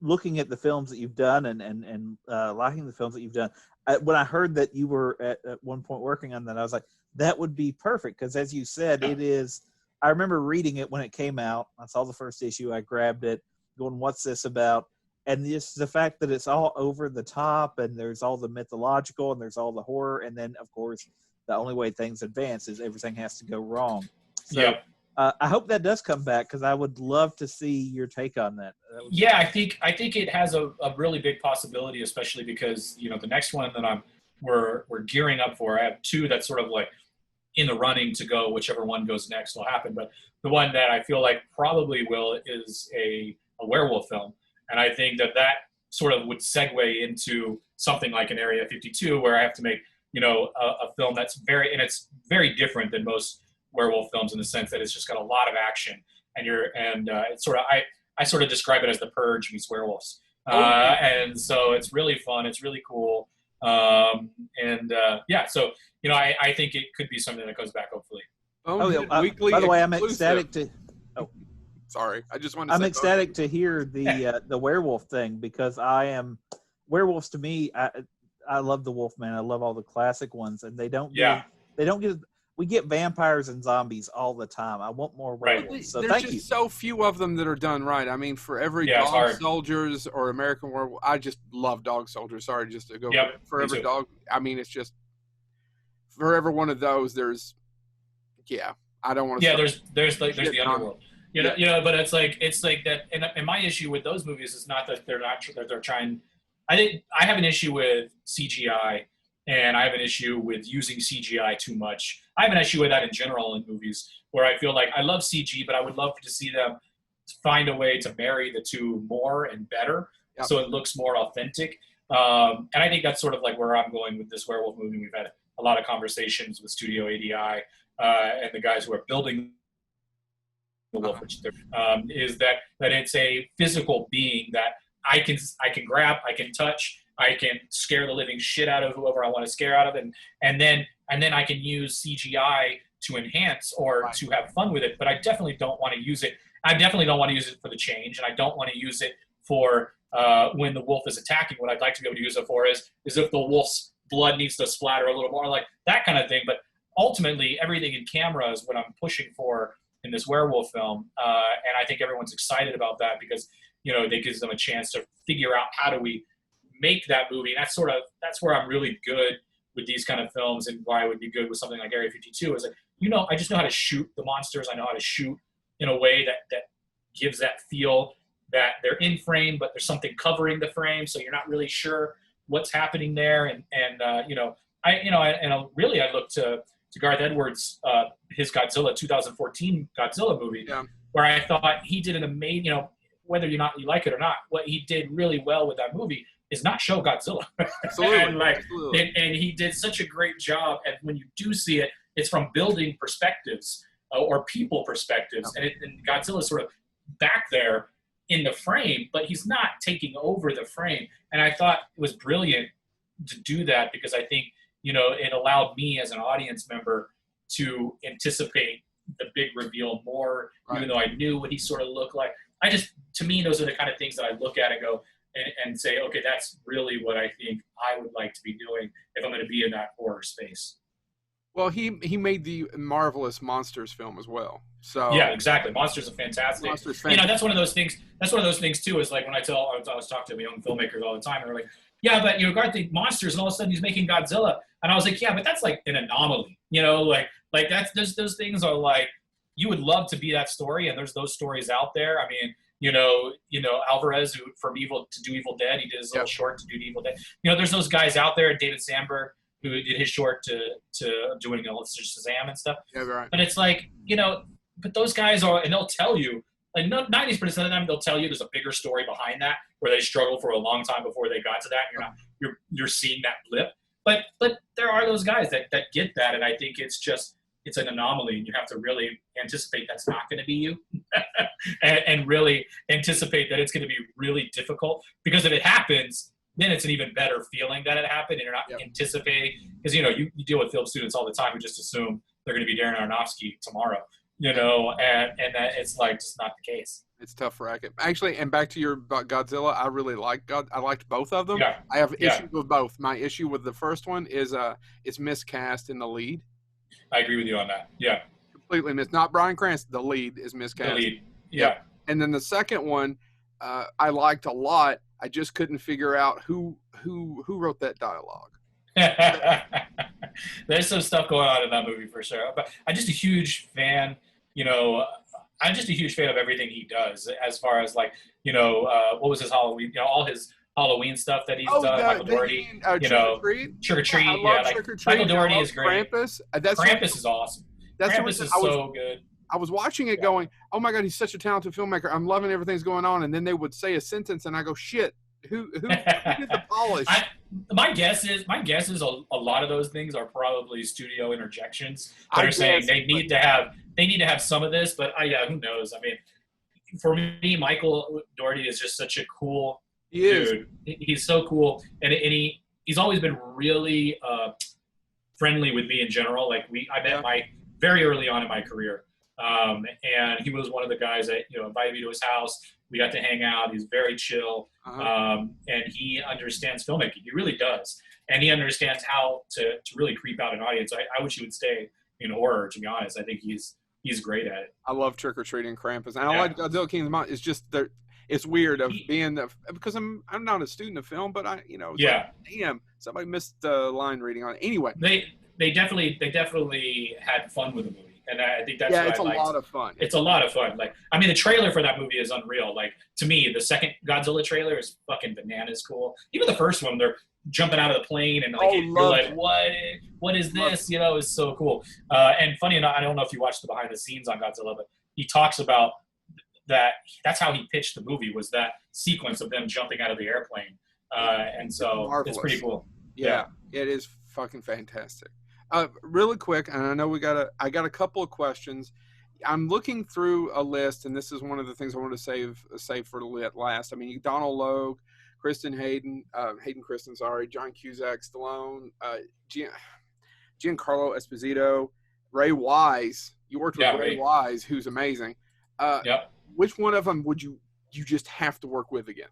looking at the films that you've done and liking the films that you've done. When I heard that you were at one point working on that, I was like, that would be perfect, because as you said, it is. I remember reading it when it came out. I saw the first issue. I grabbed it, going, "What's this about?" and just the fact that it's all over the top, and there's all the mythological, and there's all the horror, and then of course the only way things advance is everything has to go wrong. So Yep. I hope that does come back, because I would love to see your take on that. Yeah, I think it has a really big possibility, especially because the next one that we're gearing up for. I have two that's sort of like in the running to go. Whichever one goes next will happen. But the one that I feel like probably will is a werewolf film, and I think that sort of would segue into something like an Area 52, where I have to make a film that's it's very different than most werewolf films in the sense that it's just got a lot of action, and it's sort of I sort of describe it as The Purge meets werewolves, and so it's really fun, it's really cool, so I think it could be something that comes back hopefully. Weekly by the way, I'm exclusive. ecstatic to. Sorry, I just wanted to I'm say ecstatic to hear the werewolf thing, because werewolves to me. I love the Wolfman. I love all the classic ones, and they don't get. We get vampires and zombies all the time. I want more werewolves. Right. So there's thank just you. so few of them that are done right. I mean, for every it's Dog hard. Soldiers or American Werewolf, I just love Dog Soldiers. Sorry, just to go for every dog. I mean, it's just for every one of those. There's, I don't want to. Yeah, there's the underworld. But it's like that. And my issue with those movies is not that they're trying. I think I have an issue with CGI. And I have an issue with using CGI too much. I have an issue with that in general in movies, where I feel like I love CG, but I would love to see them find a way to marry the two more and better, so it looks more authentic. And I think that's sort of like where I'm going with this werewolf movie. We've had a lot of conversations with Studio ADI and the guys who are building the wolf, which is that it's a physical being that I can grab, I can touch, I can scare the living shit out of whoever I want to scare out of, and then I can use CGI to enhance or to have fun with it. But I definitely don't want to use it. I definitely don't want to use it for the change, and I don't want to use it for when the wolf is attacking. What I'd like to be able to use it for is if the wolf's blood needs to splatter a little more, like that kind of thing. But ultimately, everything in camera is what I'm pushing for in this werewolf film, and I think everyone's excited about that because it gives them a chance to figure out how do we make that movie. And that's where I'm really good with these kind of films, and why I would be good with something like Area 52 is that I just know how to shoot the monsters. I know how to shoot in a way that gives that feel that they're in frame, but there's something covering the frame, so you're not really sure what's happening there. And I look to Garth Edwards, his Godzilla 2014 Godzilla movie, where I thought he did an amazing, whether you like it or not, what he did really well with that movie is not show Godzilla. Absolutely. And he did such a great job. And when you do see it, it's from building perspectives or people perspectives. And Godzilla's sort of back there in the frame, but he's not taking over the frame. And I thought it was brilliant to do that, because I think, it allowed me as an audience member to anticipate the big reveal more, even though I knew what he sort of looked like. To me, those are the kind of things that I look at and go, and say, okay, that's really what I think I would like to be doing if I'm going to be in that horror space. Well, he made the marvelous Monsters film as well. So yeah, exactly. Monsters are fantastic. That's one of those things. That's one of those things too. Is like when I was talking to young filmmakers all the time, and they're like, "Yeah, but Garth Monsters, and all of a sudden he's making Godzilla," and I was like, "Yeah, but that's like an anomaly, like that's those things are like you would love to be that story, and there's those stories out there. I mean." Alvarez, who from Evil Dead, he did his little short to do Evil Dead. There's those guys out there, David Sandberg, who did his short to doing Shazam and stuff. Yeah, right. But it's like, but those guys are, and they'll tell you, like 90% of the time, they'll tell you there's a bigger story behind that, where they struggled for a long time before they got to that. And you're seeing that blip. But there are those guys that get that, and I think it's an anomaly, and you have to really anticipate that's not going to be you and really anticipate that it's going to be really difficult, because if it happens, then it's an even better feeling that it happened, and you're not anticipating, because you deal with film students all the time who just assume they're going to be Darren Aronofsky tomorrow, and that it's like just not the case. It's tough racket. Actually, and back to your Godzilla, I really liked both of them. Yeah. I have issues with both. My issue with the first one is it's miscast in the lead. I agree with you on that. Yeah. Completely missed. Not Bryan Cranston. The lead is miscast. The lead. Yeah. And then the second one, I liked a lot. I just couldn't figure out who wrote that dialogue. There's some stuff going on in that movie for sure. But I'm just a huge fan, you know, I'm just a huge fan of everything he does as far as like, you know, what was his Halloween, you know, all his Halloween stuff that he's done. Michael Dougherty, you know, Trick or Treat. I love Trick or Treat. Michael Dougherty is great. Krampus. Krampus is awesome. Krampus is so good. I was watching it going, oh my God, he's such a talented filmmaker. I'm loving everything's going on. And then they would say a sentence and I go, shit, who did the polish? My guess is a lot of those things are probably studio interjections. They're saying they need to have some of this, but yeah, who knows? I mean, for me, Michael Dougherty is just such a cool dude. He's so cool, and he's always been really friendly with me in general. Like I met Mike very early on in my career, and he was one of the guys that invited me to his house. We got to hang out. He's very chill, and he understands filmmaking. He really does, and he understands how to really creep out an audience. I wish he would stay in horror. To be honest, I think he's great at it. I love Trick or Treating Krampus, and I like Godzilla King's Mountain. It's just it's weird of being because I'm not a student of film, but like, damn, somebody missed the line reading on it. Anyway, they definitely had fun with the movie. And I think that's what it's I liked. A lot of fun. It's a lot of fun. Like, I mean, the trailer for that movie is unreal. Like, to me, the second Godzilla trailer is fucking bananas cool. Even the first one, they're jumping out of the plane and like, you're like, what is this? Is so cool. And funny enough, I don't know if you watched the behind the scenes on Godzilla, but he talks about that. That's how he pitched the movie, was that sequence of them jumping out of the airplane. And so Marvelous. It's pretty cool. Yeah, it is fucking fantastic. Really quick, and I know I got a couple of questions. I'm looking through a list, and this is one of the things I want to save for last. I mean, Donald Logue, Hayden Christensen, John Cusak, Stallone, Giancarlo Esposito, Ray Wise. You worked with Ray Wise, who's amazing. Which one of them would you just have to work with again?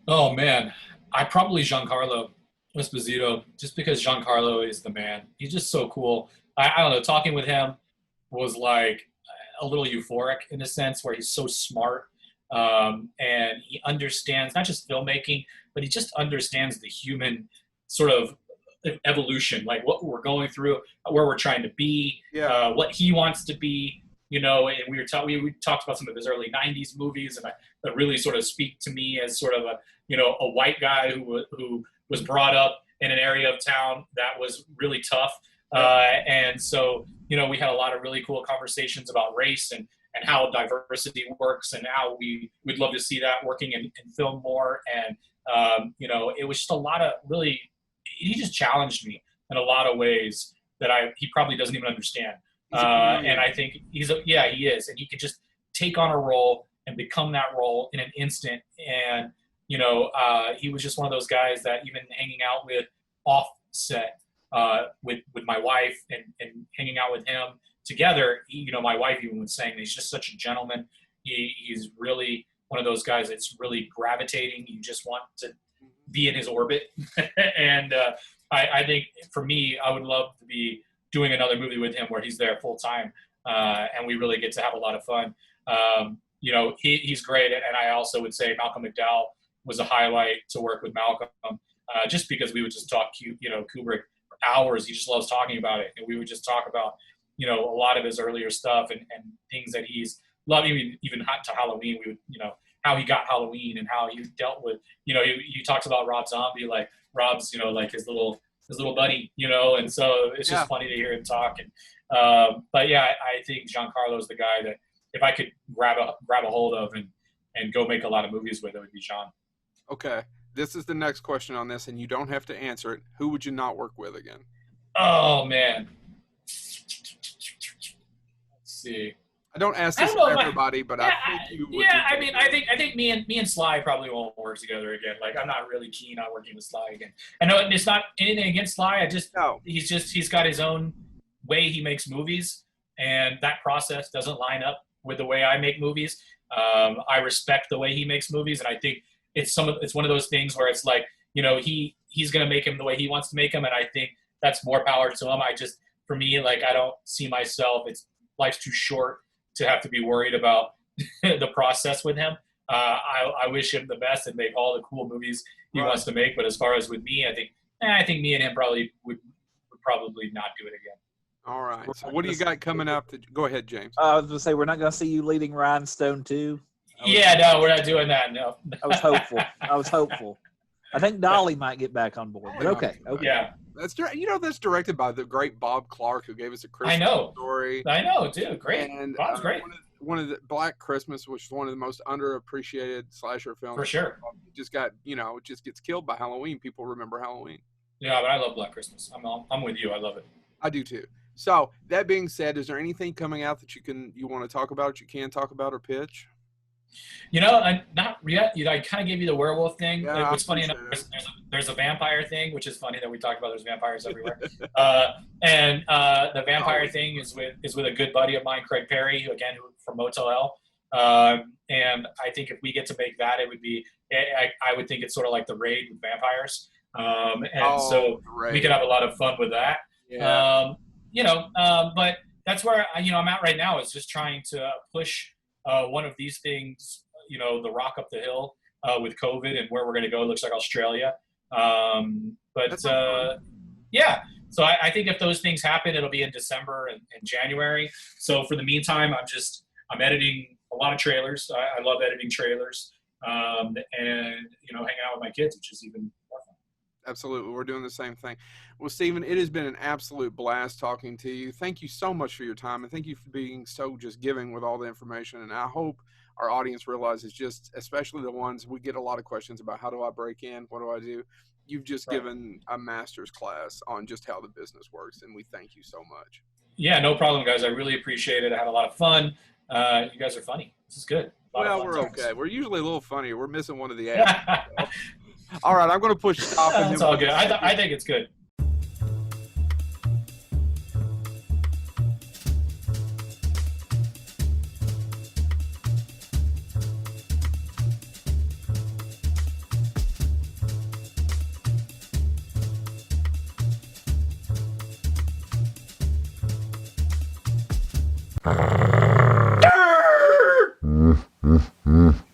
Oh man, I probably Giancarlo Esposito, just because Giancarlo is the man. He's just so cool. I don't know, talking with him was like a little euphoric in a sense, where he's so smart, and he understands not just filmmaking, but he just understands the human sort of evolution, like what we're going through, where we're trying to be, what he wants to be, and we talked about some of his early 90s movies, and that really sort of speak to me as sort of a white guy who was brought up in an area of town that was really tough. And so, we had a lot of really cool conversations about race and how diversity works, and how we'd love to see that working in film more. And, it was just a lot of really, he just challenged me in a lot of ways that he probably doesn't even understand. And I think he is. And he could just take on a role and become that role in an instant. And, he was just one of those guys that even hanging out with offset, with my wife and hanging out with him together, my wife even was saying he's just such a gentleman. He's really one of those guys that's really gravitating. You just want to be in his orbit. And I think for me, I would love to be doing another movie with him where he's there full time, and we really get to have a lot of fun. He's great. And I also would say Malcolm McDowell was a highlight to work with Malcolm, just because we would just talk, Kubrick for hours. He just loves talking about it. And we would just talk about, a lot of his earlier stuff and things that he's loved, even to Halloween. We would, how he got Halloween and how he dealt with, he talks about Rob Zombie, like Rob's, like his little buddy, and so it's just funny to hear him talk. And, but yeah, I think Giancarlo's the guy that if I could grab a hold of and go make a lot of movies with, it would be Jean. Okay. This is the next question on this, and you don't have to answer it. Who would you not work with again? Oh, man. Let's see. I don't ask this for everybody, but I think you would. Yeah, I mean, I think me and Sly probably won't work together again. Like, I'm not really keen on working with Sly again. I know it's not anything against Sly. He's got his own way he makes movies, and that process doesn't line up with the way I make movies. I respect the way he makes movies, and I think it's one of those things where it's like, he's going to make him the way he wants to make him, and I think that's more power to him. For me, like, I don't see myself. Life's too short to have to be worried about the process with him. I wish him the best and make all the cool movies he wants to make. But as far as with me, I think me and him probably would probably not do it again. All right. So what do you got coming up? Go ahead, James. I was going to say, we're not going to see you leading Rhinestone 2. No, we're not doing that. No. I was hopeful. I think Dolly might get back on board. But okay. Yeah. That's directed by the great Bob Clark, who gave us a Christmas story. I know, dude. Great. And Bob's great. One of the Black Christmas, which is one of the most underappreciated slasher films. For sure. It just got, it just gets killed by Halloween. People remember Halloween. Yeah, but I love Black Christmas. I'm with you. I love it. I do too. So that being said, is there anything coming out that you want to talk about, you can talk about or pitch? Not yet. I kind of gave you the werewolf thing. Yeah, it was funny enough. There's a vampire thing, which is funny that we talked about. There's vampires everywhere. And the vampire thing is with a good buddy of mine, Craig Perry, who from Motel L. And I think if we get to make that, it would be. I would think it's sort of like the Raid with vampires. So we could have a lot of fun with that. Yeah. But that's where I'm at right now, is just trying to push one of these things, the rock up the hill with COVID and where we're going to go. It looks like Australia. Yeah. So I think if those things happen, it'll be in December and January. So for the meantime, I'm editing a lot of trailers. I love editing trailers and, hanging out with my kids, which is even more fun. Absolutely. We're doing the same thing. Well, Stephen, it has been an absolute blast talking to you. Thank you so much for your time, and thank you for being so just giving with all the information. And I hope our audience realizes, just especially the ones we get a lot of questions about, how do I break in? What do I do? You've just given a master's class on just how the business works, and we thank you so much. Yeah, no problem, guys. I really appreciate it. I had a lot of fun. You guys are funny. This is good. Well, we're okay. We're usually a little funny. We're missing one of the ads. All right, I'm going to push stop. It's all good. I think it's good. Uh-huh.